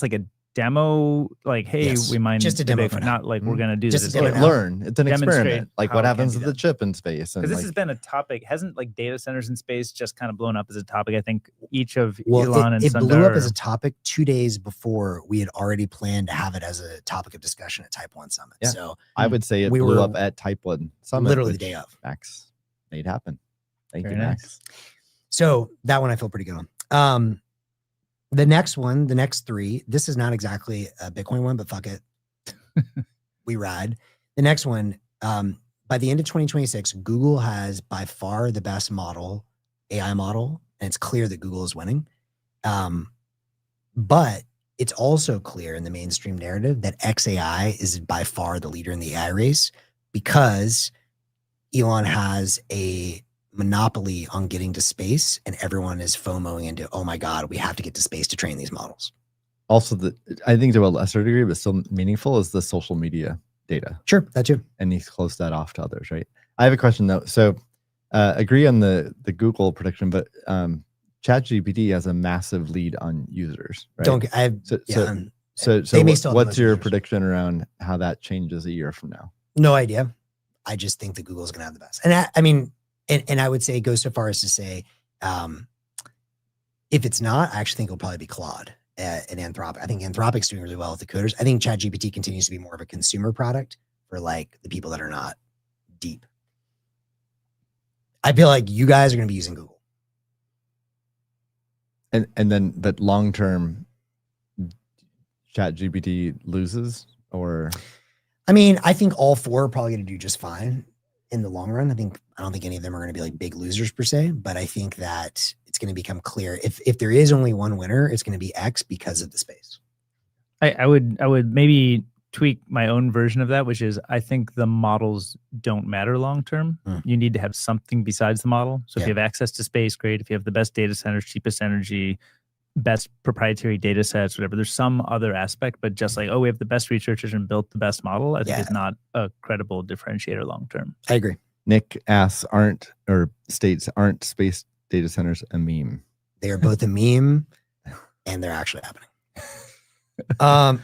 like a demo? Like, hey, Yes, we mined just a the demo Bitcoin, for now. not like we're gonna do Just this. a demo Like, now. learn. It's an Demonstrate experiment. Like how what it happens can with be the chip in space. And Because this like, has been a topic, hasn't like data centers in space just kind of blown up as a topic? I think each of Well, Elon and it Sundar. blew up as a topic 2 days before we had already planned to have it as a topic of discussion at Type 1 Summit. Yeah. So I would say it we blew were up at Type 1 Summit. literally the which day of. Max made happen. Thank Very you, nice. Max. So that one I feel pretty good on. The next one, the next 3, this is not exactly a Bitcoin one, but fuck it. We ride. The next one, by the end of 2026, Google has by far the best model, AI model, and it's clear that Google is winning. But it's also clear in the mainstream narrative that XAI is by far the leader in the AI race because Elon has a monopoly on getting to space and everyone is FOMOing into, oh my God, we have to get to space to train these models. Also, I think to a lesser degree, but still meaningful, is the social media data. Sure, that too. And he's closed that off to others, right? I have a question though. So agree on the Google prediction, but ChatGPT has a massive lead on users, right? So they may still have the what's most your users. prediction around how that changes a year from now? No idea. I just think that Google's going to have the best. And I mean, and I would say go so far as to say, if it's not, I actually think it'll probably be Claude and Anthropic. I think Anthropic's doing really well with the coders. I think ChatGPT continues to be more of a consumer product for like the people that are not deep. I feel like you guys are going to be using Google. And then, but long term, ChatGPT loses, or I mean, I think all 4 are probably going to do just fine in the long run. I don't think any of them are going to be like big losers per se, but I think that it's going to become clear if there is only one winner, it's going to be X because of the space. I would maybe tweak my own version of that, which is I think the models don't matter long term. You need to have something besides the model. So if you have access to space, great. If you have the best data centers, cheapest energy, best proprietary data sets, whatever, there's some other aspect, but just like, oh, we have the best researchers and built the best model, I think is not a credible differentiator long term. I agree. Nick asks, aren't space data centers a meme? They are both a meme, and they're actually happening.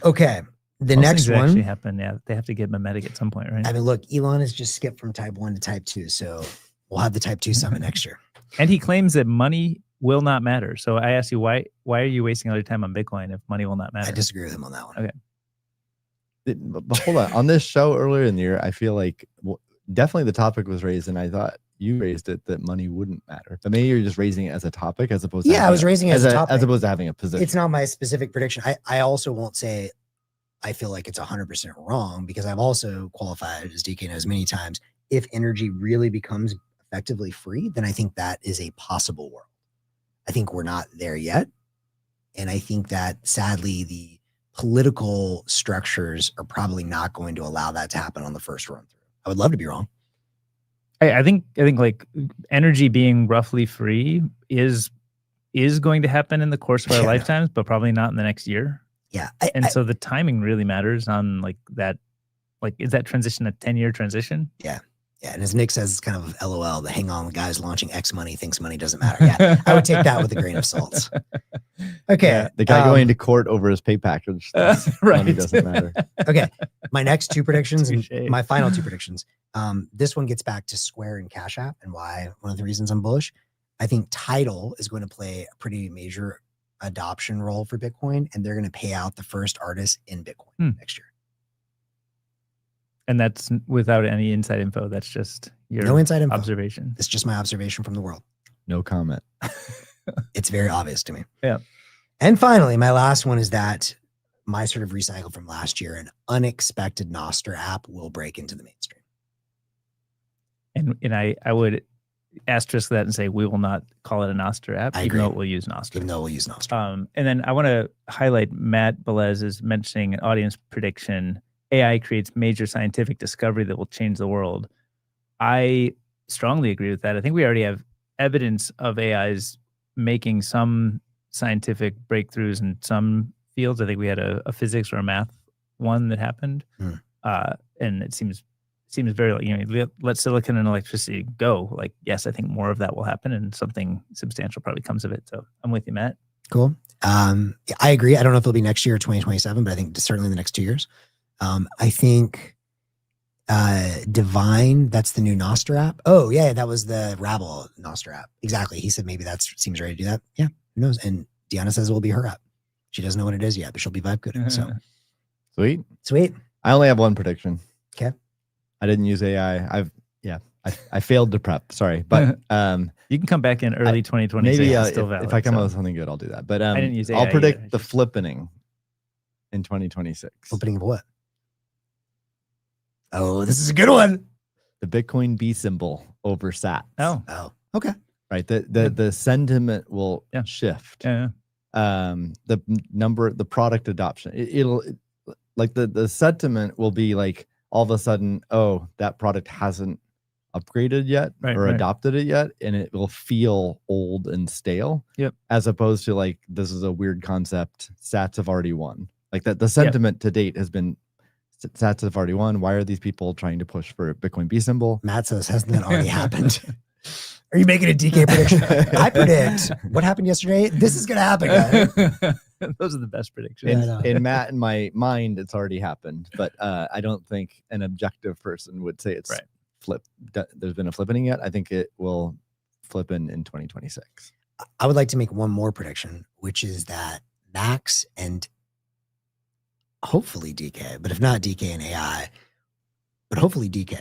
Okay. The Most next things that one actually happen. Yeah, they have to get mimetic at some point, right? I mean, look, Elon has just skipped from type 1 to type 2, so we'll have the type 2 summit next year. And he claims that money will not matter. So I ask you, why are you wasting all your time on Bitcoin if money will not matter? I disagree with him on that one. Okay. But hold on. On this show earlier in the year, I feel like definitely the topic was raised, and I thought you raised it that money wouldn't matter. But maybe you're just raising it as a topic as opposed to I was raising it as a topic. as opposed to having a position. It's not my specific prediction. I also won't say I feel like it's 100% wrong, because I've also qualified, as DK knows many times, if energy really becomes effectively free, then I think that is a possible world. I think we're not there yet. And I think that sadly, the political structures are probably not going to allow that to happen on the first run through. I would love to be wrong. I think like energy being roughly free is going to happen in the course of our lifetimes, but probably not in the next year. Yeah. So the timing really matters on like that. Like, is that transition a 10-year transition? Yeah. Yeah. And as Nick says, it's kind of LOL, the hang on, the guy's launching X money thinks money doesn't matter. Yeah. I would take that with a grain of salt. Okay. Yeah, the guy going to court over his pay package. Right. Money doesn't matter. Okay. My next two predictions and my final two predictions. This one gets back to Square and Cash App and why one of the reasons I'm bullish. I think Tidal is going to play a pretty major adoption role for Bitcoin, and they're going to pay out the first artists in Bitcoin next year. And that's without any inside info. That's just your no inside info. Observation. It's just my observation from the world. No comment. It's very obvious to me. Yeah. And finally, my last one is that my sort of recycle from last year, an unexpected Nostr app will break into the mainstream. And I would asterisk that and say we will not call it a Nostr app, even though it will use Nostr. Even though we'll use Nostr. And then I want to highlight Matt Belez is mentioning an audience prediction. AI creates major scientific discovery that will change the world. I strongly agree with that. I think we already have evidence of AIs making some scientific breakthroughs in some fields. I think we had a physics or a math one that happened. And it seems very, let silicon and electricity go. Like, yes, I think more of that will happen and something substantial probably comes of it. So I'm with you, Matt. Cool. I agree. I don't know if it'll be next year or 2027, but I think certainly in the next 2 years. I think Divine, that's the new Nostr app. Oh, yeah, that was the Rabble Nostr app. Exactly. He said maybe that seems ready to do that. Yeah, who knows? And Deanna says it will be her app. She doesn't know what it is yet, but she'll be vibe coding. So sweet. I only have one prediction. Okay. I didn't use AI. I failed to prep. Sorry, but you can come back in early 2026. Maybe if I come up with something good, I'll do that. But I didn't use AI I'll predict either. the flippening in 2026. Flippening of what? Oh, this is a good one. The Bitcoin B symbol over SAT. Oh, okay. Right. The sentiment will shift. Yeah. The product adoption. It'll like the sentiment will be like all of a sudden, oh, that product hasn't upgraded yet or adopted it yet, and it will feel old and stale. Yep. As opposed to like, this is a weird concept. Sats have already won. Like that. The sentiment to date has been Sats have already won. Why are these people trying to push for a Bitcoin B symbol? Matt says, hasn't that already happened? Are you making a DK prediction? I predict what happened yesterday. This is going to happen, guys. Those are the best predictions. In Matt, in my mind, it's already happened, but I don't think an objective person would say it's flipped. There's been a flippening yet. I think it will flip in 2026. I would like to make one more prediction, which is that Max and hopefully DK, but if not DK and AI, but hopefully DK.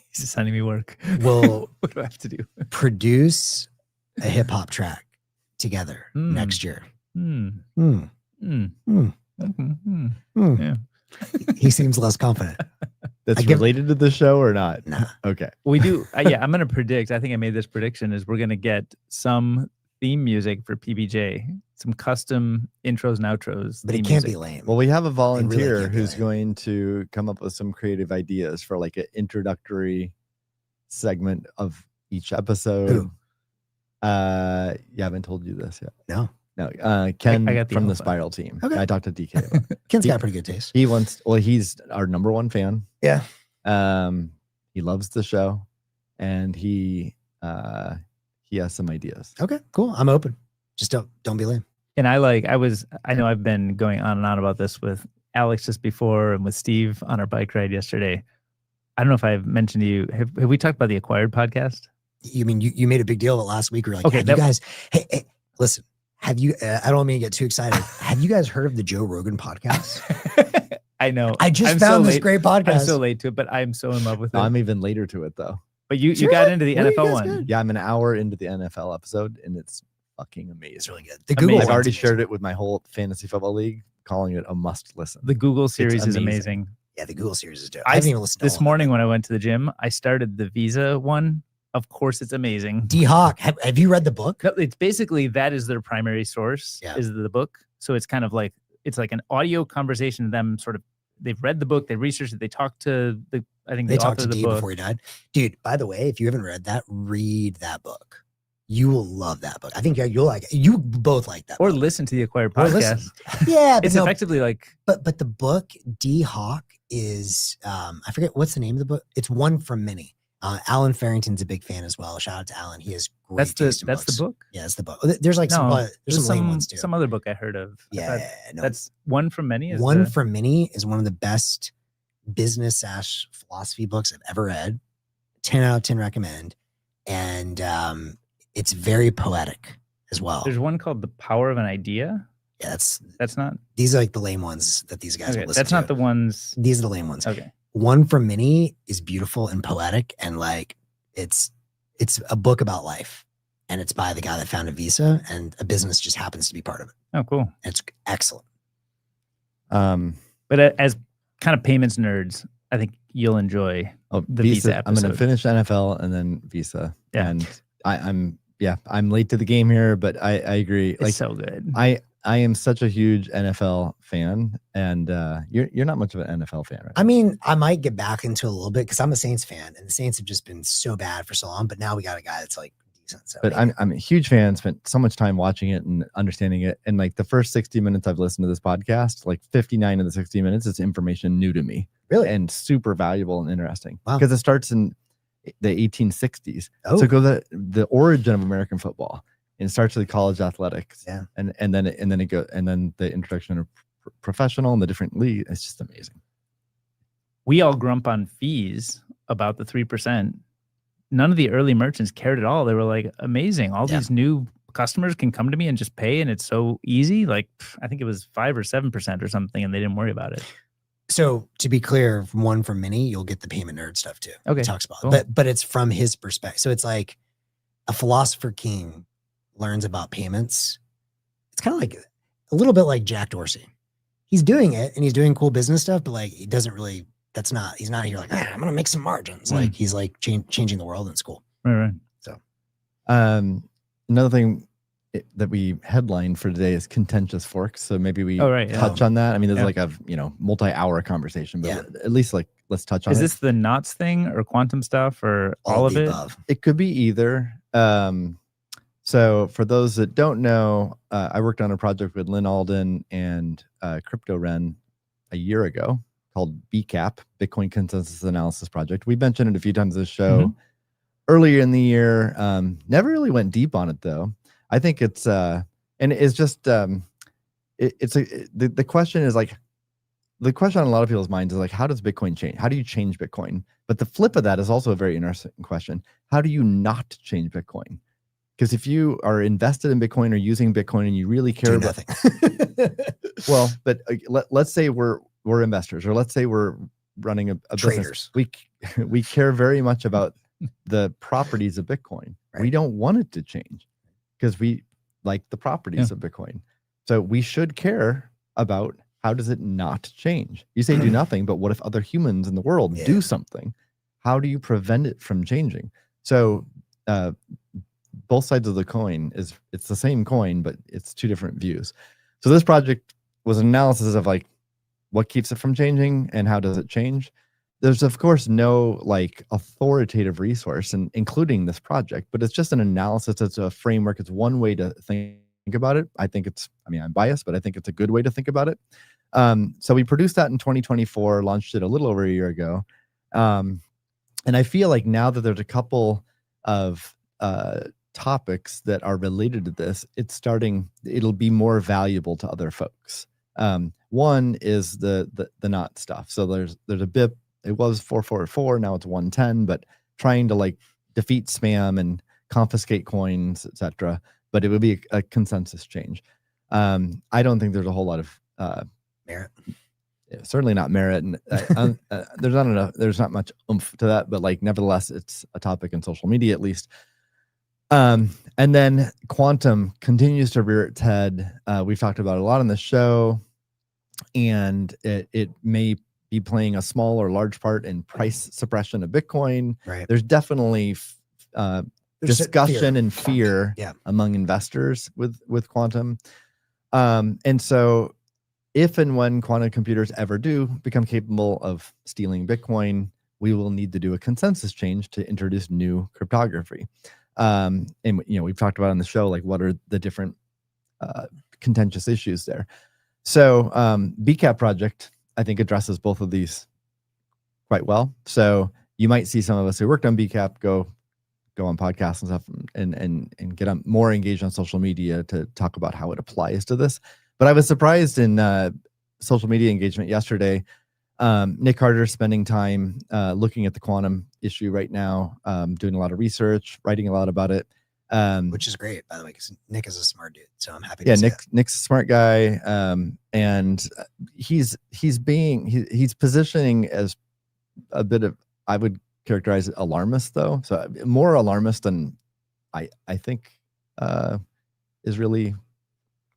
He's assigning me work. Will what do I have to do? Produce a hip hop track together next year. Yeah. He seems less confident. That's related to the show or not? Nah. Okay. We do. Yeah, I'm going to predict. I think I made this prediction is we're going to get some theme music for PBJ, some custom intros and outros. But it can't be lame. Well, we have a volunteer who's going to come up with some creative ideas for like an introductory segment of each episode. Who? Yeah, I haven't told you this yet. No. Ken I got the from the info. Spiral team. Okay. I talked to DK about it. Ken's got pretty good taste. He's our number one fan. Yeah. He loves the show, and he he has some ideas. Okay, cool. I'm open. Just don't be lame. And I know I've been going on and on about this with Alex just before and with Steve on our bike ride yesterday. I don't know if I've mentioned to you, have we talked about the Acquired podcast? You mean you made a big deal of it last week? We're like, okay, you guys, hey, listen, have you, I don't mean to get too excited. Have you guys heard of the Joe Rogan podcast? I know. I just found this great podcast. I'm so late to it, but I'm so in love with it. I'm even later to it though. But you got into the NFL one. Good? Yeah, I'm an hour into the NFL episode and it's fucking amazing. It's really good. The Google I've already shared it with my whole fantasy football league, calling it a must listen. The Google series is amazing. Yeah, the Google series is dope. I haven't even listened to this morning when I went to the gym. I started the Visa one. Of course, it's amazing. D-Hawk, have you read the book? No, it's basically that is their primary source. Yeah. Is the book. So it's kind of like it's like an audio conversation. Them sort of they've read the book, they researched it, they talked to they talked to the D book before he died. Dude, by the way, if you haven't read that, read that book. You will love that book. I think you'll like it. You both like that. Or book. Listen to the Acquired Or podcast. listen. Yeah, but It's effectively like. But the book D-Hawk is I forget what's the name of the book. It's One from Many. Alan Farrington's a big fan as well. Shout out to Alan. He has great taste in That's books. the book. Yeah, it's the book. There's like there's some lame ones too. Some other book I heard of. Yeah, no. That's One from Many. One from Many is one of the best business / philosophy books I've ever read. 10 out of 10 recommend. And it's very poetic as well. There's one called The Power of an Idea. Yeah, that's not. These are like the lame ones that these guys will listen that's to. not the ones. These are the lame ones. Okay. One from Many is beautiful and poetic, and like it's a book about life, and it's by the guy that founded Visa, and a business just happens to be part of it. Oh, cool. It's excellent. But as kind of payments nerds, I think you'll enjoy the Visa episode. I'm going to finish NFL and then Visa. Yeah. And I'm late to the game here, but I agree. It's like so good. I am such a huge NFL fan, and you're not much of an NFL fan, right? I mean, I might get back into it a little bit because I'm a Saints fan, and the Saints have just been so bad for so long. But now we got a guy that's like decent. So but I'm a huge fan. Spent so much time watching it and understanding it. And like the first 60 minutes I've listened to this podcast, like 59 of the 60 minutes, it's information new to me, really, and super valuable and interesting. Wow. Because it starts in the 1860s. Oh. So go the origin of American football. And it starts with college athletics, yeah, and then it goes, and then the introduction of professional and the different leagues. It's just amazing. We all grump on fees about the 3%. None of the early merchants cared at all. They were like, amazing. All these new customers can come to me and just pay, and it's so easy. Like I think it was 5 or 7% or something, and they didn't worry about it. So to be clear, from One from Many, you'll get the payment nerd stuff too. Okay, he talks about cool. it, but it's from his perspective. So it's like a philosopher king learns about payments. It's kind of like a little bit like Jack Dorsey. He's doing it and he's doing cool business stuff, but like he doesn't really. He's not here like I'm gonna make some margins. Like he's like changing the world in school. Right. So, another thing that we headlined for today is Contentious Forks. So maybe we touch on that. I mean, there's like a multi-hour conversation, but at least like let's touch on it. Is this the knots thing or quantum stuff or all of it? Above. It could be either. So for those that don't know, I worked on a project with Lynn Alden and Crypto Ren a year ago called BCAP, Bitcoin Consensus Analysis Project. We mentioned it a few times this show earlier in the year. Never really went deep on it though. I think it's and it's just the question is like the question on a lot of people's minds is like, how does Bitcoin change? How do you change Bitcoin? But the flip of that is also a very interesting question. How do you not change Bitcoin? Because if you are invested in Bitcoin or using Bitcoin and you really care about nothing. Well, but let's say we're investors, or let's say we're running a traders. Business. We care very much about the properties of Bitcoin. Right. We don't want it to change because we like the properties of Bitcoin. So we should care about how does it not change? You say do nothing, but what if other humans in the world do something? How do you prevent it from changing? So both sides of the coin it's the same coin, but it's two different views. So this project was an analysis of like what keeps it from changing and how does it change. There's of course no like authoritative resource including this project, but it's just an analysis. It's a framework. It's one way to think about it. I'm biased, but I think it's a good way to think about it. So we produced that in 2024, launched it a little over a year ago. And I feel like now that there's a couple of topics that are related to this, it'll be more valuable to other folks. One is the not stuff. So there's a BIP. It was 444, now it's 110, but trying to like defeat spam and confiscate coins, etc. But it would be a consensus change. I don't think there's a whole lot of merit. Certainly not merit, and there's not much oomph to that. But like, nevertheless, it's a topic in social media at least. And then quantum continues to rear its head. We've talked about it a lot on the show, and it may be playing a small or large part in price suppression of Bitcoin. Right. There's definitely discussion and fear among investors with quantum. And so if and when quantum computers ever do become capable of stealing Bitcoin, we will need to do a consensus change to introduce new cryptography. And we've talked about on the show, like, what are the different contentious issues there. So BCAP project, I think, addresses both of these quite well. So you might see some of us who worked on BCAP go on podcasts and stuff and get more engaged on social media to talk about how it applies to this. But I was surprised in social media engagement yesterday. Nick Carter's spending time looking at the quantum issue right now, doing a lot of research, writing a lot about it. Which is great, by the way, because Nick is a smart dude. So I'm happy to see Nick's a smart guy. And he's positioning as a bit of, I would characterize it, alarmist, though. So more alarmist than I think is really.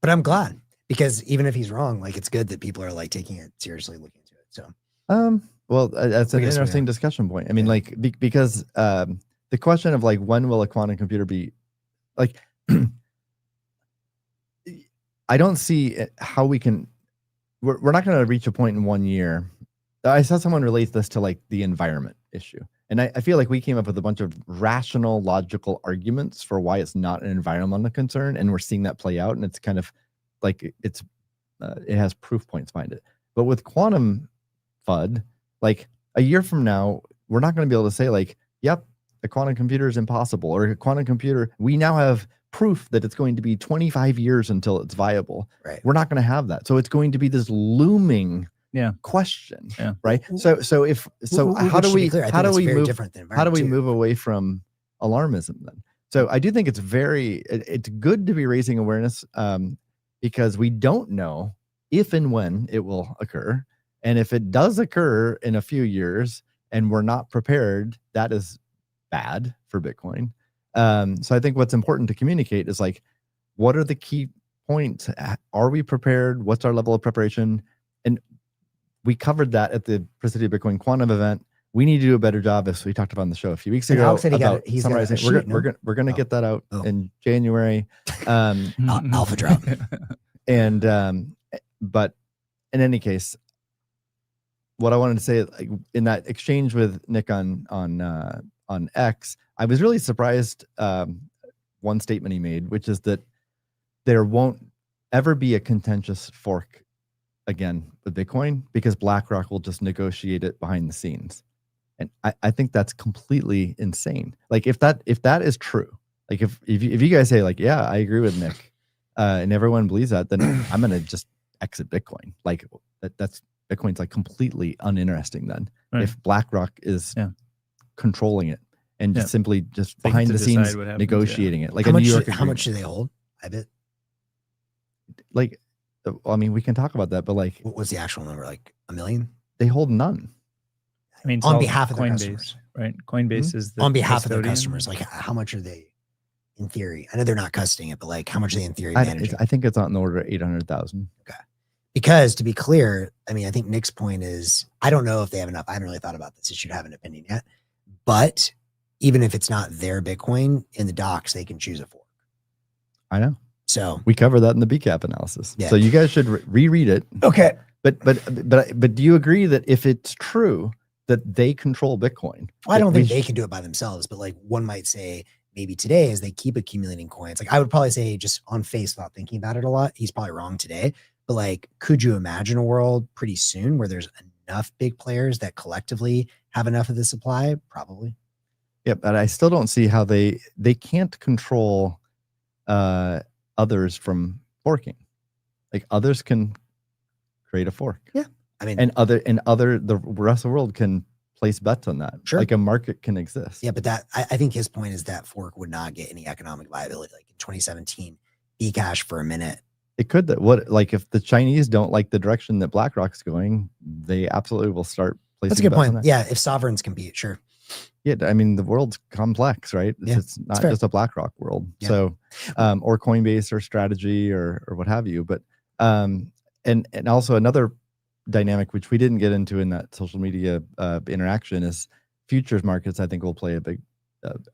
But I'm glad, because even if he's wrong, like, it's good that people are like taking it seriously, looking into it. So well, that's an interesting discussion point. I mean, like, because the question of like, when will a quantum computer be like, I don't see how we can, we're not going to reach a point in 1 year. I saw someone relate this to like the environment issue. And I feel like we came up with a bunch of rational, logical arguments for why it's not an environmental concern. And we're seeing that play out. And it's kind of like, it has proof points behind it. But with quantum FUD, like a year from now, we're not going to be able to say like, yep, a quantum computer is impossible, or a quantum computer, we now have proof that it's going to be 25 years until it's viable. Right. We're not going to have that. So it's going to be this looming question. Yeah. Right. So how do we move away from alarmism then? So I do think it's good to be raising awareness, because we don't know if and when it will occur. And if it does occur in a few years and we're not prepared, that is bad for Bitcoin. So I think what's important to communicate is like, what are the key points? Are we prepared? What's our level of preparation? And we covered that at the Presidio Bitcoin Quantum event. We need to do a better job, as we talked about on the show a few weeks ago. Alex said he's summarizing. We're going to get that out in January. Alpha drop. And but in any case, what I wanted to say, like, in that exchange with Nick on X, I was really surprised. One statement he made, which is that there won't ever be a contentious fork again with Bitcoin, because BlackRock will just negotiate it behind the scenes. And I think that's completely insane. Like, if that is true, like if you guys say like, yeah, I agree with Nick, and everyone believes that, then I'm gonna just exit Bitcoin. Like that's Bitcoin's like completely uninteresting then. Right. If BlackRock is controlling it and just simply just behind the scenes negotiating it. Like how much do they hold? I bet. Like, I mean, we can talk about that, but like, what was the actual number? Like $1 million? They hold none. I mean, on behalf of their Coinbase, customers, right? Coinbase is on behalf of their customers. Like, how much are they in theory? I know they're not custodying it, but like, how much are they in theory managing? I think it's on the order of 800,000. Okay. Because to be clear, I mean, I think Nick's point is, I don't know if they have enough. I haven't really thought about this. It should have an opinion yet. But even if it's not their Bitcoin, in the docs, they can choose a fork. I know. So we cover that in the BCAP analysis. Yeah. So you guys should reread it. Okay. But do you agree that if it's true that they control Bitcoin? Well, I don't think they can do it by themselves, but like, one might say maybe today, as they keep accumulating coins, like I would probably say, just on face without thinking about it a lot, he's probably wrong today. But like, could you imagine a world pretty soon where there's enough big players that collectively have enough of the supply? Probably. Yeah, but I still don't see how they can't control others from forking. Like others can create a fork. Yeah. I mean, and the rest of the world can place bets on that. Sure. Like a market can exist. Yeah, but that I think his point is that fork would not get any economic viability. Like in 2017, Bcash for a minute. It could. That what, like if the Chinese don't like the direction that BlackRock's going, they absolutely will start placing. That's a good bets on point. that. Yeah, if sovereigns compete, sure. Yeah, I mean the world's complex, right? It's not just a BlackRock world. Yeah. So, or Coinbase or Strategy or what have you. But and also another dynamic which we didn't get into in that social media interaction is futures markets. I think will play a big.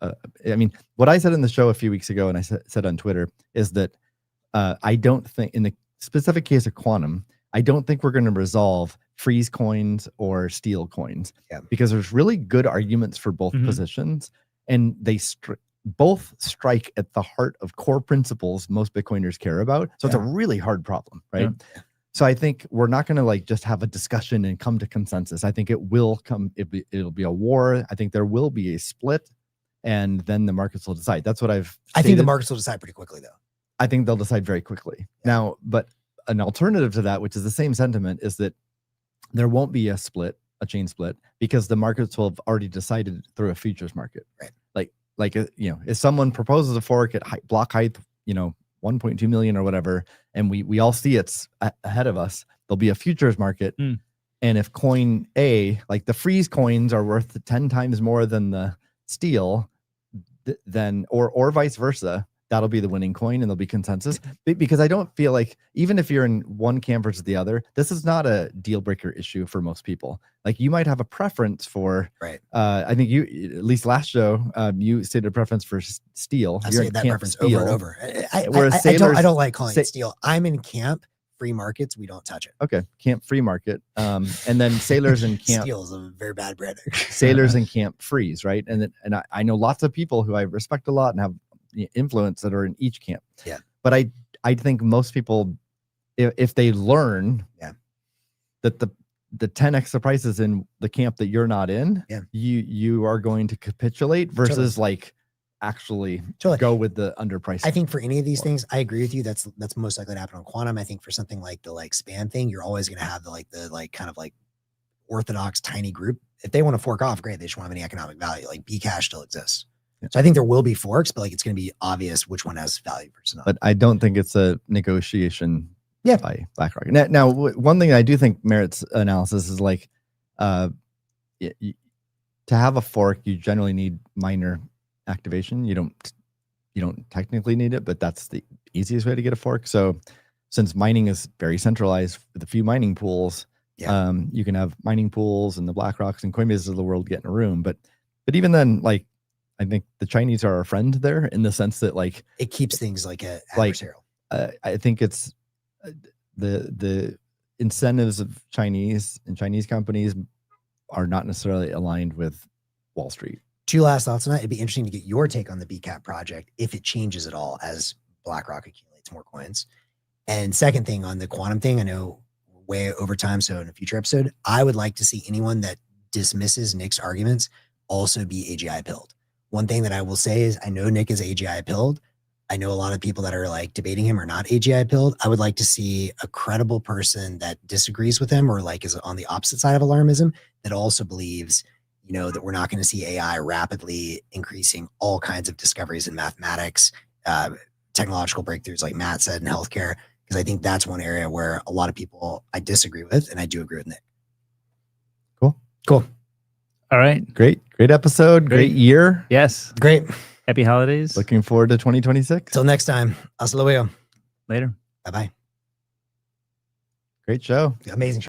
I mean, what I said in the show a few weeks ago, and I said on Twitter, is that I don't think, in the specific case of quantum, I don't think we're going to resolve freeze coins or steal coins, because there's really good arguments for both positions, and they both strike at the heart of core principles most Bitcoiners care about. So it's a really hard problem, right? Yeah. So I think we're not going to like just have a discussion and come to consensus. I think it will come. It'll be a war. I think there will be a split, and then the markets will decide. That's what I've stated. I think the markets will decide pretty quickly, though. I think they'll decide very quickly. Now, but an alternative to that, which is the same sentiment, is that there won't be a chain split, because the markets will have already decided through a futures market. Right. Like if someone proposes a fork at block height, 1.2 million or whatever, and we all see it's ahead of us, there'll be a futures market. And if coin A, like the freeze coins are worth 10 times more than the steal, then or vice versa, that'll be the winning coin, and there'll be consensus. Because I don't feel like, even if you're in one camp versus the other, this is not a deal breaker issue for most people. Like you might have a preference for, I think you, at least last show, you stated a preference for steal. I say that preference over and over. I don't like calling it steal. I'm in camp free markets. We don't touch it. Okay. Camp free market. And then sailors in camp. Steal is a very bad brand. Sailors in camp freeze, right? And I know lots of people who I respect a lot and have influence that are in each camp. Yeah. But I think most people, if they learn that the 10x the prices in the camp that you're not in, you are going to capitulate versus like actually go with the underpriced. I think for any of these things, I agree with you. That's most likely to happen on quantum. I think for something like the span thing, you're always going to have the kind of orthodox tiny group. If they want to fork off, great. They just won't have any economic value. Like Bcash still exists. So I think there will be forks, but it's going to be obvious which one has value versus not. But I don't think it's a negotiation by BlackRock. Now, one thing I do think merits analysis is to have a fork, you generally need miner activation. You don't technically need it, but that's the easiest way to get a fork. So since mining is very centralized with a few mining pools, you can have mining pools, and the BlackRocks and Coinbases of the world get in a room. But even then, I think the Chinese are our friend there, in the sense that it keeps things adversarial. I think it's the incentives of Chinese companies are not necessarily aligned with Wall Street. 2 last thoughts on that. It'd be interesting to get your take on the BCAP project, if it changes at all as BlackRock accumulates more coins. And second thing on the quantum thing, I know we're way over time, so in a future episode, I would like to see anyone that dismisses Nick's arguments also be AGI pilled. One thing that I will say is I know Nick is AGI pilled. I know a lot of people that are debating him are not AGI pilled. I would like to see a credible person that disagrees with him, or is on the opposite side of alarmism, that also believes, that we're not going to see AI rapidly increasing all kinds of discoveries in mathematics, technological breakthroughs, like Matt said, in healthcare, because I think that's one area where a lot of people I disagree with, and I do agree with Nick. Cool. All right. Great episode. Great year. Yes. Great. Happy holidays. Looking forward to 2026. Till next time. Hasta luego. Later. Bye-bye. Great show. Amazing show.